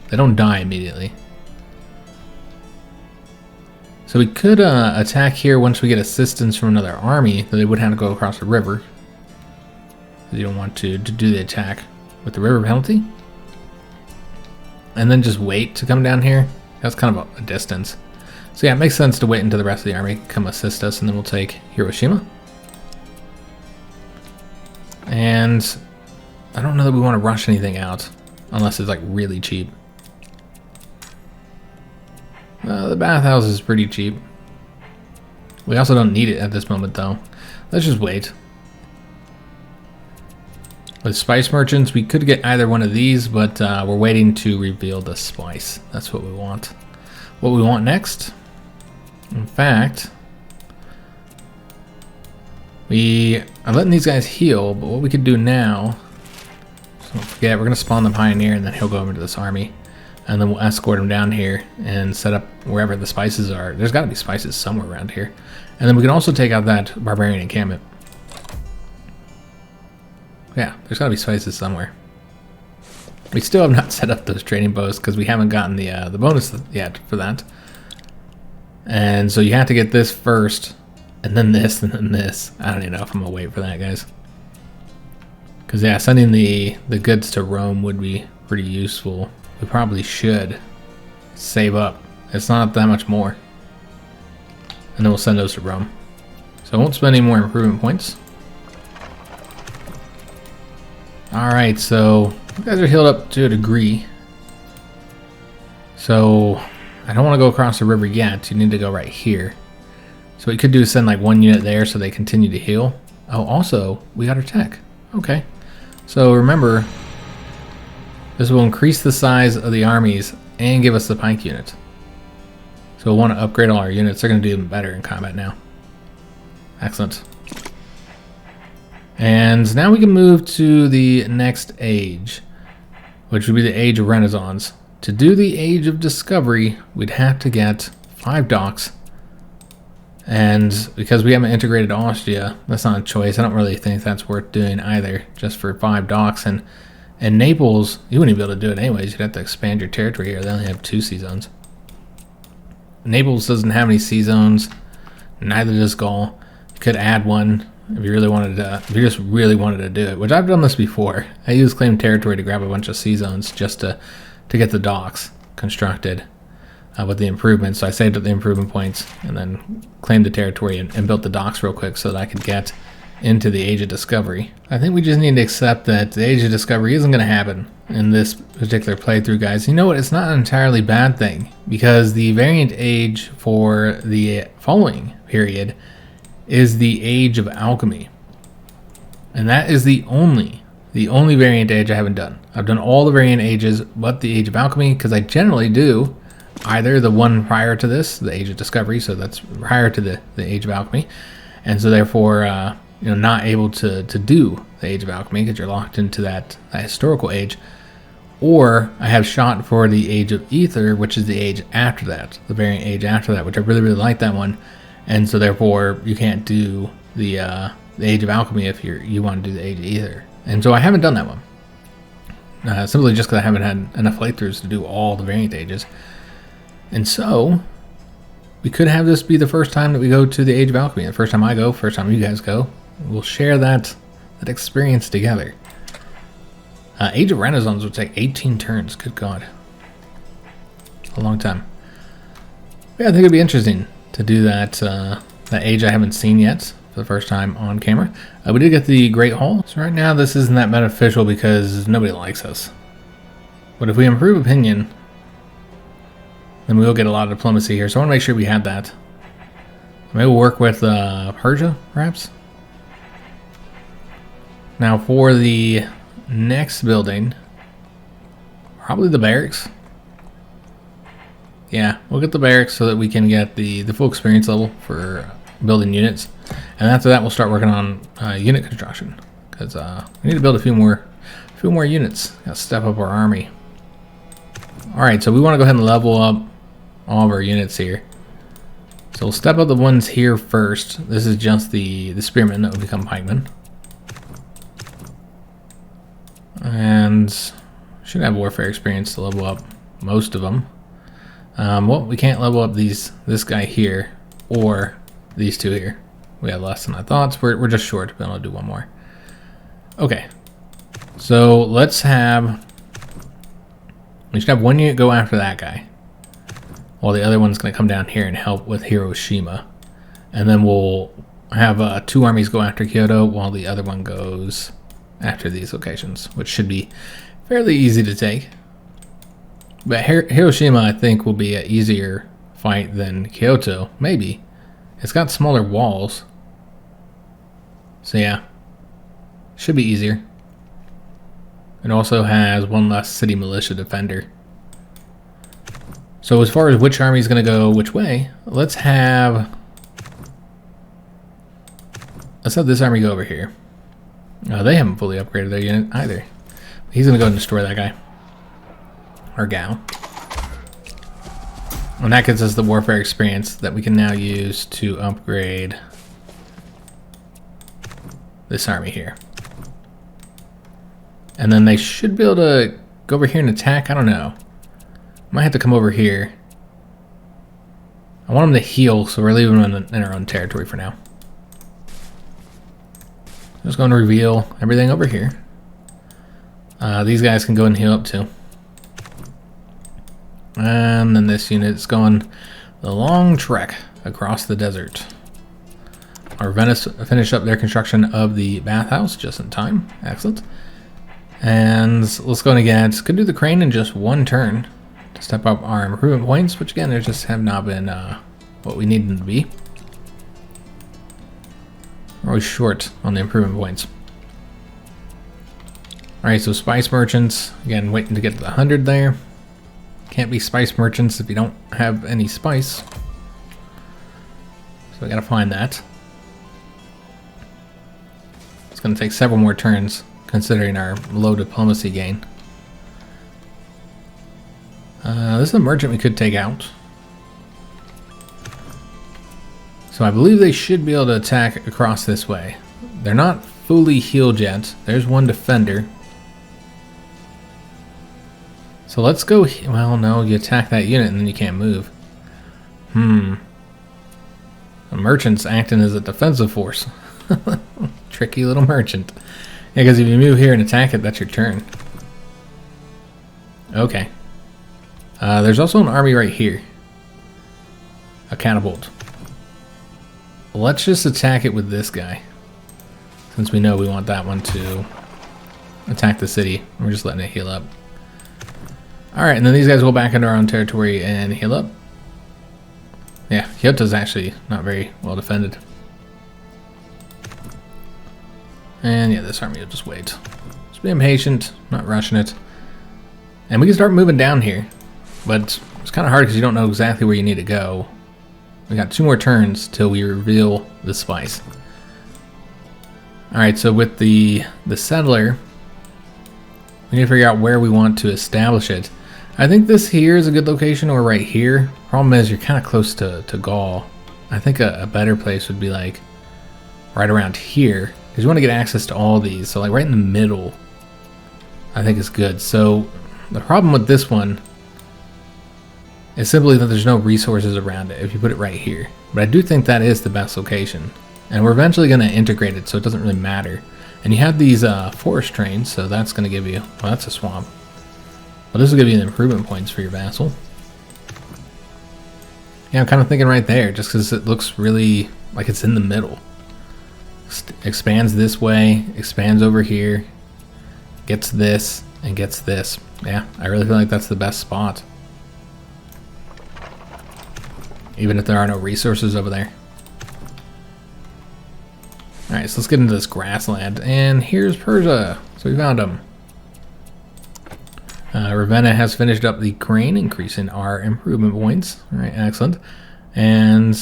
they don't die immediately. So we could attack here once we get assistance from another army, though they would have to go across the river. You don't want to do the attack with the river penalty. And then just wait to come down here. That's kind of a distance. So yeah, it makes sense to wait until the rest of the army come assist us, and then we'll take Hiroshima. And I don't know that we want to rush anything out unless it's like really cheap. The bathhouse is pretty cheap. We also don't need it at this moment though. Let's just wait. With spice merchants, we could get either one of these, but we're waiting to reveal the spice. That's what we want. What we want next, in fact, we are letting these guys heal, but what we could do now, so don't forget, we're going to spawn the pioneer, and then he'll go over to this army, and then we'll escort him down here and set up wherever the spices are. There's got to be spices somewhere around here. And then we can also take out that barbarian encampment. Yeah, there's gotta be spices somewhere. We still have not set up those trading posts because we haven't gotten the bonus yet for that. And so you have to get this first, and then this, and then this. I don't even know if I'm gonna wait for that, guys. Because yeah, sending the goods to Rome would be pretty useful. We probably should save up. It's not that much more. And then we'll send those to Rome. So I won't spend any more improvement points. Alright, so you guys are healed up to a degree. So I don't want to go across the river yet. You need to go right here. So what you could do is send like one unit there so they continue to heal. Oh, also, we got our tech. Okay. So remember, this will increase the size of the armies and give us the pike unit. So we'll want to upgrade all our units. They're going to do even better in combat now. Excellent. And now we can move to the next age, which would be the Age of Renaissance. To do the Age of Discovery, we'd have to get 5 docks. And because we haven't integrated Austria, that's not a choice. I don't really think that's worth doing either, just for 5 docks. And Naples, you wouldn't even be able to do it anyways. You'd have to expand your territory here. They only have 2 sea zones. Naples doesn't have any sea zones, neither does Gaul. You could add one. If you really wanted to, if you just really wanted to do it, which I've done this before. I used claim territory to grab a bunch of sea zones just to get the docks constructed with the improvements. So I saved up the improvement points and then claimed the territory and built the docks real quick so that I could get into the Age of Discovery. I think we just need to accept that the Age of Discovery isn't going to happen in this particular playthrough, guys. You know what? It's not an entirely bad thing because the variant age for the following period is the Age of Alchemy. And that is the only variant age I haven't done. I've done all the variant ages but the Age of Alchemy because I generally do either the one prior to this, the Age of Discovery, so that's prior to the Age of Alchemy, and so therefore not able to do the Age of Alchemy because you're locked into that historical age, or I have shot for the Age of Ether, which is the age after that, the variant age after that, which I really like that one. And so therefore you can't do the Age of Alchemy if you want to do the Age of Ether. And so I haven't done that one. Simply just because I haven't had enough playthroughs to do all the variant ages. And so we could have this be the first time that we go to the Age of Alchemy. The first time I go, first time you guys go. We'll share that experience together. Age of Renaissance would take 18 turns. Good God. A long time. Yeah, I think it'd be interesting to do that age I haven't seen yet for the first time on camera. We did get the Great Hall. So right now this isn't that beneficial because nobody likes us. But if we improve opinion, then we will get a lot of diplomacy here. So I want to make sure we have that. Maybe we'll work with Persia, perhaps. Now for the next building, probably the barracks. Yeah, we'll get the barracks so that we can get the full experience level for building units. And after that, we'll start working on unit construction. Because we need to build a few more units. Got to step up our army. Alright, so we want to go ahead and level up all of our units here. So we'll step up the ones here first. This is just the spearmen that will become pikemen. And should have warfare experience to level up most of them. Well, we can't level up this guy here or these two here. We have less than I thought, so we're just short. But I'll do one more. Okay, so let's have. We should have one unit go after that guy, while the other one's going to come down here and help with Hiroshima, and then we'll have 2 armies go after Kyoto, while the other one goes after these locations, which should be fairly easy to take. But Hiroshima, I think, will be an easier fight than Kyoto. Maybe. It's got smaller walls. So yeah. Should be easier. It also has one less city militia defender. So as far as which army is going to go which way, let's have this army go over here. They haven't fully upgraded their unit either. He's going to go and destroy that guy. Or gal. And that gives us the warfare experience that we can now use to upgrade this army here. And then they should be able to go over here and attack. I don't know. Might have to come over here. I want them to heal, so we're leaving them in our own territory for now. Just going to reveal everything over here. These guys can go and heal up too. And then this unit is going the long trek across the desert. Our Venice finished up their construction of the bathhouse just in time. Excellent. And let's go again. Could do the crane in just one turn to step up our improvement points, which again, they just have not been what we need them to be. We're always short on the improvement points. Alright, so spice merchants, again, waiting to get to the 100 there. Can't be spice merchants if you don't have any spice. So I gotta find that. It's gonna take several more turns considering our low diplomacy gain. This is a merchant we could take out. So I believe they should be able to attack across this way. They're not fully healed yet. There's one defender. So let's go. Well, no, you attack that unit and then you can't move. The merchant's acting as a defensive force. Tricky little merchant. Yeah, because if you move here and attack it, that's your turn. Okay. There's also an army right here. A catapult. Let's just attack it with this guy. Since we know we want that one to attack the city. We're just letting it heal up. Alright, and then these guys go back into our own territory and heal up. Yeah, Kyoto's actually not very well defended. And yeah, this army will just wait. Just be impatient, not rushing it. And we can start moving down here. But it's kind of hard because you don't know exactly where you need to go. We got 2 more turns till we reveal the spice. Alright, so with the settler, we need to figure out where we want to establish it. I think this here is a good location, or right here. Problem is, you're kind of close to Gaul. I think a better place would be like right around here, because you want to get access to all these. So like right in the middle, I think is good. So the problem with this one is simply that there's no resources around it if you put it right here. But I do think that is the best location. And we're eventually going to integrate it, so it doesn't really matter. And you have these forest trains, so that's going to give you... Well, that's a swamp. But this will give you the improvement points for your vassal. Yeah, I'm kind of thinking right there, just because it looks really like it's in the middle. Expands this way, expands over here, gets this, and gets this. Yeah, I really feel like that's the best spot. Even if there are no resources over there. Alright, so let's get into this grassland. And here's Persia. So we found him. Ravenna has finished up the grain, increasing our improvement points. Alright, excellent. And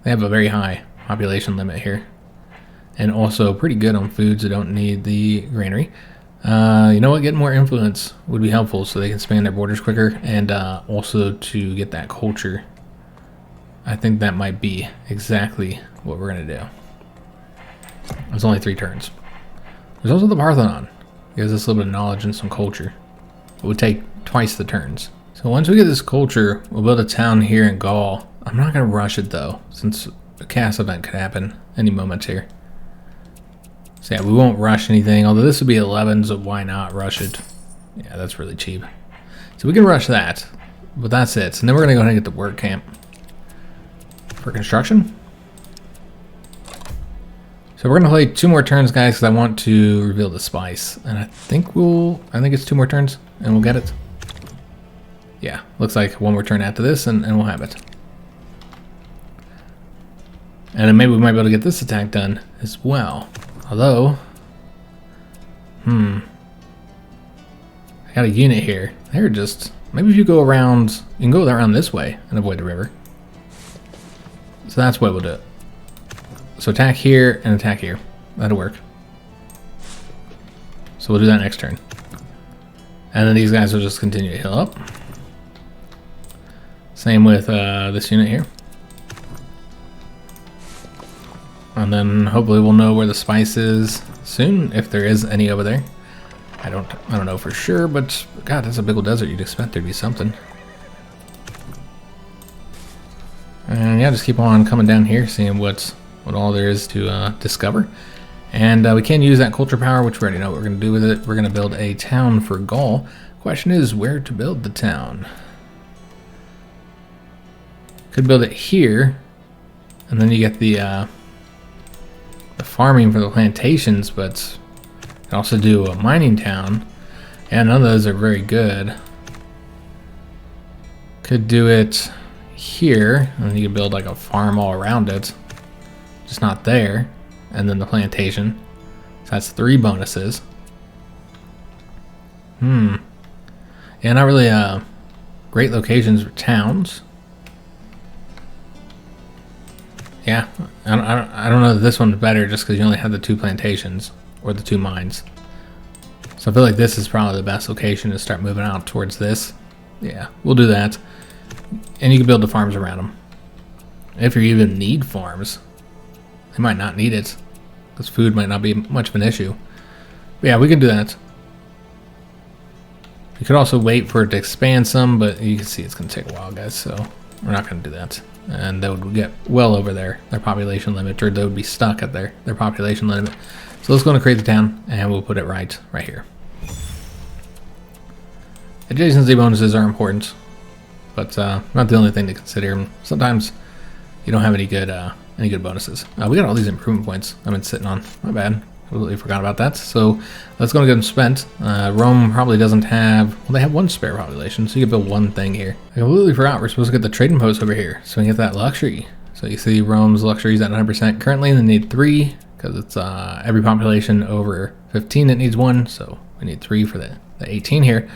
they have a very high population limit here. And also pretty good on foods that don't need the granary. You know what? Getting more influence would be helpful so they can span their borders quicker. And also to get that culture. I think that might be exactly what we're going to do. It's only 3 turns. There's also the Parthenon. Gives us a little bit of knowledge and some culture. It would take twice the turns. So once we get this culture, we'll build a town here in Gaul. I'm not going to rush it though, since a chaos event could happen any moment here. So yeah, we won't rush anything, although this would be 11, so why not rush it? Yeah, that's really cheap. So we can rush that, but that's it. And then we're going to go ahead and get the work camp for construction. So we're gonna play 2 more turns, guys, because I want to reveal the spice, and I think it's 2 more turns, and we'll get it. Yeah, looks like 1 more turn after this, and we'll have it. And then maybe we might be able to get this attack done as well. Although, I got a unit here. They're just maybe if you go around, you can go around this way and avoid the river. So that's what we'll do. So attack here and attack here. That'll work. So we'll do that next turn. And then these guys will just continue to heal up. Same with this unit here. And then hopefully we'll know where the spice is soon, if there is any over there. I don't know for sure, but God, that's a big old desert. You'd expect there'd be something. And yeah, just keep on coming down here, seeing what all there is to discover. And we can use that culture power, which we already know what we're going to do with it. We're going to build a town for Gaul. Question is where to build the town. Could build it here, and then you get the farming for the plantations, but you can also do a mining town. And none of those are very good. Could do it here, and then you could build like a farm all around it. Just not there. And then the plantation. So that's 3 bonuses. Yeah, not really great locations for towns. Yeah, I don't know that this one's better just because you only have the 2 plantations or the 2 mines. So I feel like this is probably the best location to start moving out towards this. Yeah, we'll do that. And you can build the farms around them. If you even need farms. They might not need it, because food might not be much of an issue. But yeah, we can do that. You could also wait for it to expand some, but you can see it's going to take a while, guys, so we're not going to do that. And that would get well over their population limit, or they would be stuck at their population limit. So let's go and create the town, and we'll put it right here. Adjacency bonuses are important, but not the only thing to consider. Sometimes you don't have any good bonuses. We got all these improvement points I've been sitting on. My bad. Completely forgot about that. So let's go and get them spent. Rome probably doesn't have... Well, they have 1 spare population, so you can build 1 thing here. I completely forgot we're supposed to get the trading post over here, so we can get that luxury. So you see Rome's luxury is at 100% currently, and they need 3, because it's every population over 15 that needs 1, so we need 3 for the 18 here.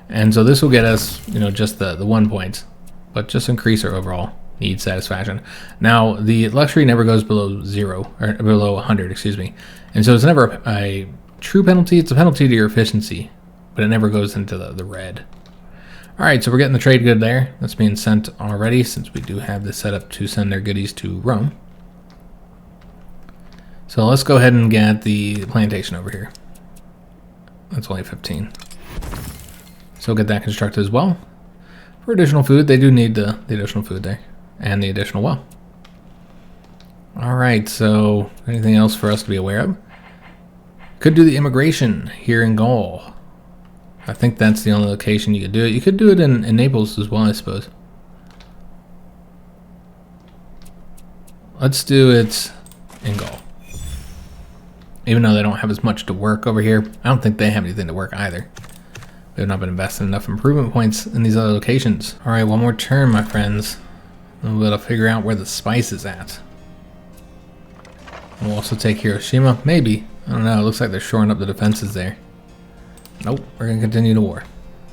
And so this will get us, just the 1 point, but just increase our overall need satisfaction. Now, the luxury never goes below 0, or below 100, excuse me. And so it's never a true penalty. It's a penalty to your efficiency, but it never goes into the red. All right, so we're getting the trade good there. That's being sent already, since we do have this set up to send their goodies to Rome. So let's go ahead and get the plantation over here. That's only 15. So we'll get that constructed as well. For additional food, they do need the additional food there. And the additional well. Alright, so anything else for us to be aware of? Could do the immigration here in Gaul. I think that's the only location you could do it. You could do it in Naples as well, I suppose. Let's do it in Gaul. Even though they don't have as much to work over here, I don't think they have anything to work either. They've not been investing enough improvement points in these other locations. Alright, 1 more turn, my friends. And we'll be able to figure out where the spice is at. We'll also take Hiroshima, maybe. I don't know, it looks like they're shoring up the defenses there. Nope, we're gonna continue the war.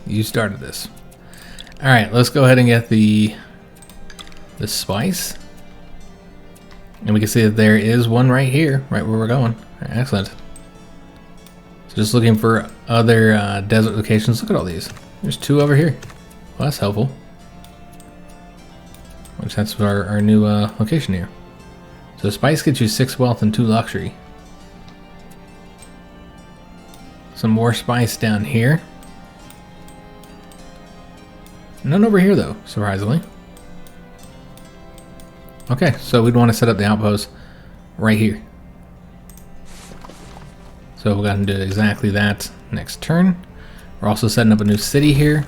You started this. Alright, let's go ahead and get the spice. And we can see that there is one right here, right where we're going. Right, excellent. So just looking for other desert locations. Look at all these. There's 2 over here. Well, that's helpful. Which that's our new location here. So spice gets you 6 wealth and 2 luxury. Some more spice down here. None over here though, surprisingly. Okay, so we'd want to set up the outpost right here. So we're going to do exactly that next turn. We're also setting up a new city here.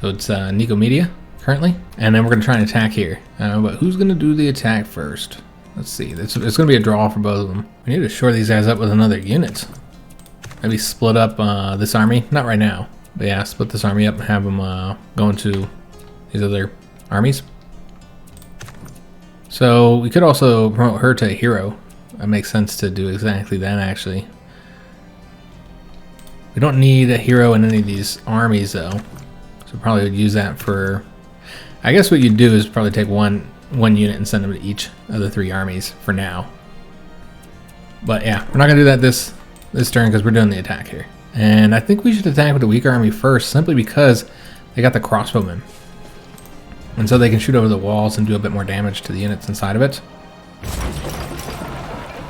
So it's Nicomedia currently. And then we're going to try and attack here. But who's going to do the attack first? Let's see. It's going to be a draw for both of them. We need to shore these guys up with another unit. Maybe split up this army. Not right now. But yeah, split this army up and have them go into these other armies. So we could also promote her to a hero. That makes sense to do exactly that, actually. We don't need a hero in any of these armies, though. So probably would use that for... I guess what you'd do is probably take one unit and send them to each of the 3 armies for now. But yeah, we're not going to do that this turn because we're doing the attack here. And I think we should attack with the weaker army first, simply because they got the crossbowmen. And so they can shoot over the walls and do a bit more damage to the units inside of it.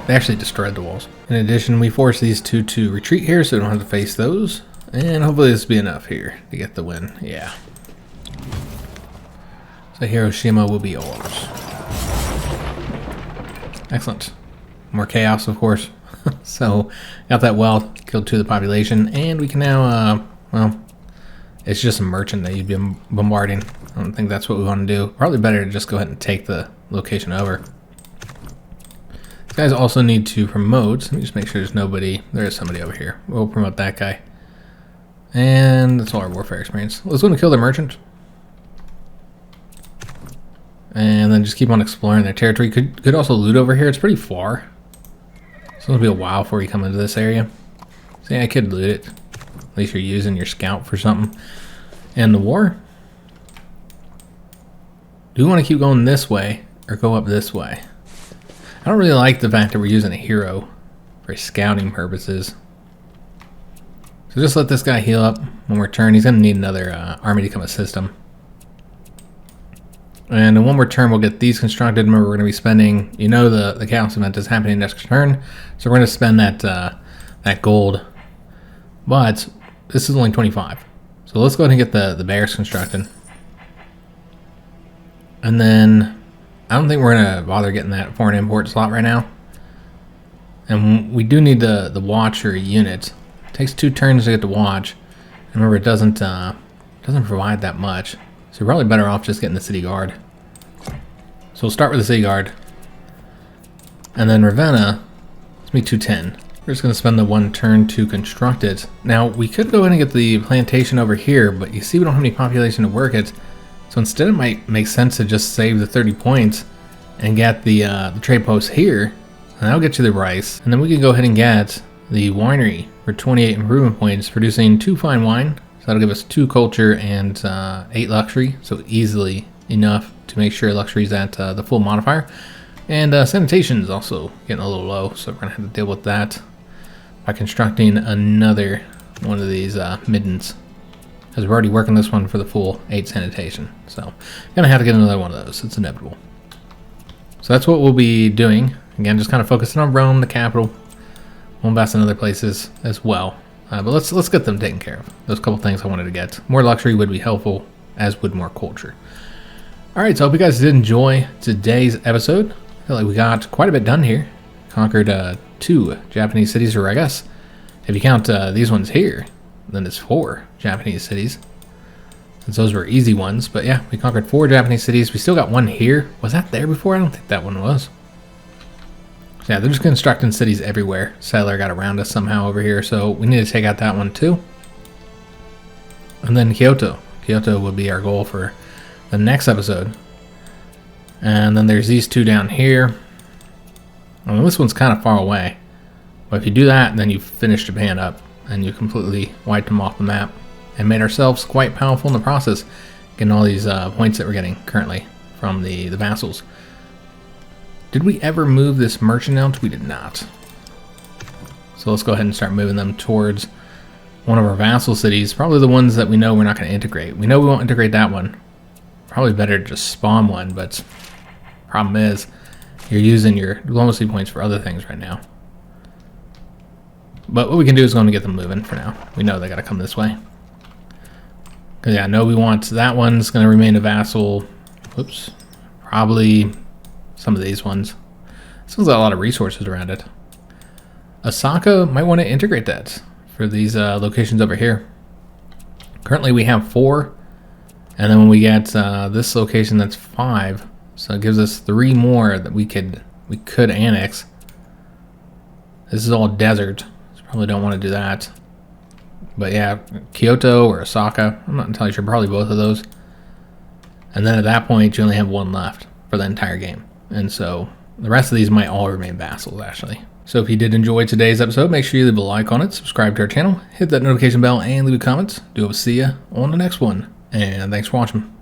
They actually destroyed the walls. In addition, we force these 2 to retreat here so we don't have to face those. And hopefully this will be enough here to get the win. Yeah. So Hiroshima will be ours. Excellent. More chaos, of course. So, got that wealth, killed 2 of the population, and we can now, well, it's just a merchant that you'd be bombarding. I don't think that's what we want to do. Probably better to just go ahead and take the location over. These guys also need to promote. Let me just make sure there's nobody. There is somebody over here. We'll promote that guy. And that's all our warfare experience. Let's go and kill the merchant. And then just keep on exploring their territory. Could also loot over here. It's pretty far. So it'll be a while before you come into this area. So yeah, I could loot it. At least you're using your scout for something. And the war. Do we want to keep going this way or go up this way? I don't really like the fact that we're using a hero for scouting purposes. So just let this guy heal up when we return. He's going to need another army to come assist him. And in one more turn, we'll get these constructed. Remember, we're going to be spending, you know, the chaos event is happening next turn. So we're going to spend that gold. But this is only 25. So let's go ahead and get the bears constructed. And then I don't think we're going to bother getting that foreign import slot right now. And we do need the watcher unit. It takes 2 turns to get the watch. And remember, it doesn't provide that much. So you're probably better off just getting the city guard. So we'll start with the city guard. And then Ravenna, it's going to be 210. We're just going to spend the 1 turn to construct it. Now, we could go in and get the plantation over here, but you see we don't have any population to work it. So instead it might make sense to just save the 30 points and get the trade post here. And that'll get you the rice. And then we can go ahead and get the winery for 28 improvement points, producing 2 fine wine. So that'll give us 2 culture and 8 luxury. So easily enough to make sure luxury is at the full modifier. And sanitation is also getting a little low. So we're going to have to deal with that by constructing another one of these middens. Because we're already working this one for the full 8 sanitation. So gonna have to get another one of those. It's inevitable. So that's what we'll be doing. Again, just kind of focusing on Rome, the capital. We'll invest in other places as well. But let's get them taken care of. Those couple things I wanted to get. More luxury would be helpful, as would more culture. Alright, so I hope you guys did enjoy today's episode. I feel like we got quite a bit done here. Conquered 2 Japanese cities, or I guess if you count these ones here, then it's 4 Japanese cities, since those were easy ones. But yeah, we conquered 4 Japanese cities. We still got 1 here. Was that there before? I don't think that one was. So yeah, they're just constructing cities everywhere. Settler got around us somehow over here, so we need to take out that one too. And then Kyoto. Kyoto would be our goal for the next episode. And then there's these 2 down here. I mean, this one's kind of far away. But if you do that, then you finish Japan up, and you completely wiped them off the map, and made ourselves quite powerful in the process, getting all these points that we're getting currently from the vassals. Did we ever move this merchant out? We did not. So let's go ahead and start moving them towards one of our vassal cities, probably the ones that we know we're not going to integrate. We know we won't integrate that one. Probably better to just spawn one, but problem is you're using your diplomacy points for other things right now. But what we can do is going to get them moving for now. We know they got to come this way. Because yeah, I know we want that one's going to remain a vassal. Whoops. Probably some of these ones. This one's got a lot of resources around it. Osaka might want to integrate that for these locations over here. Currently we have 4. And then when we get this location, that's 5. So it gives us 3 more that we could annex. This is all desert. Probably don't want to do that. But yeah, Kyoto or Osaka, I'm not entirely sure, probably both of those. And then at that point, you only have 1 left for the entire game. And so the rest of these might all remain vassals, actually. So if you did enjoy today's episode, make sure you leave a like on it, subscribe to our channel, hit that notification bell, and leave a comment. Do hope to see you on the next one. And thanks for watching.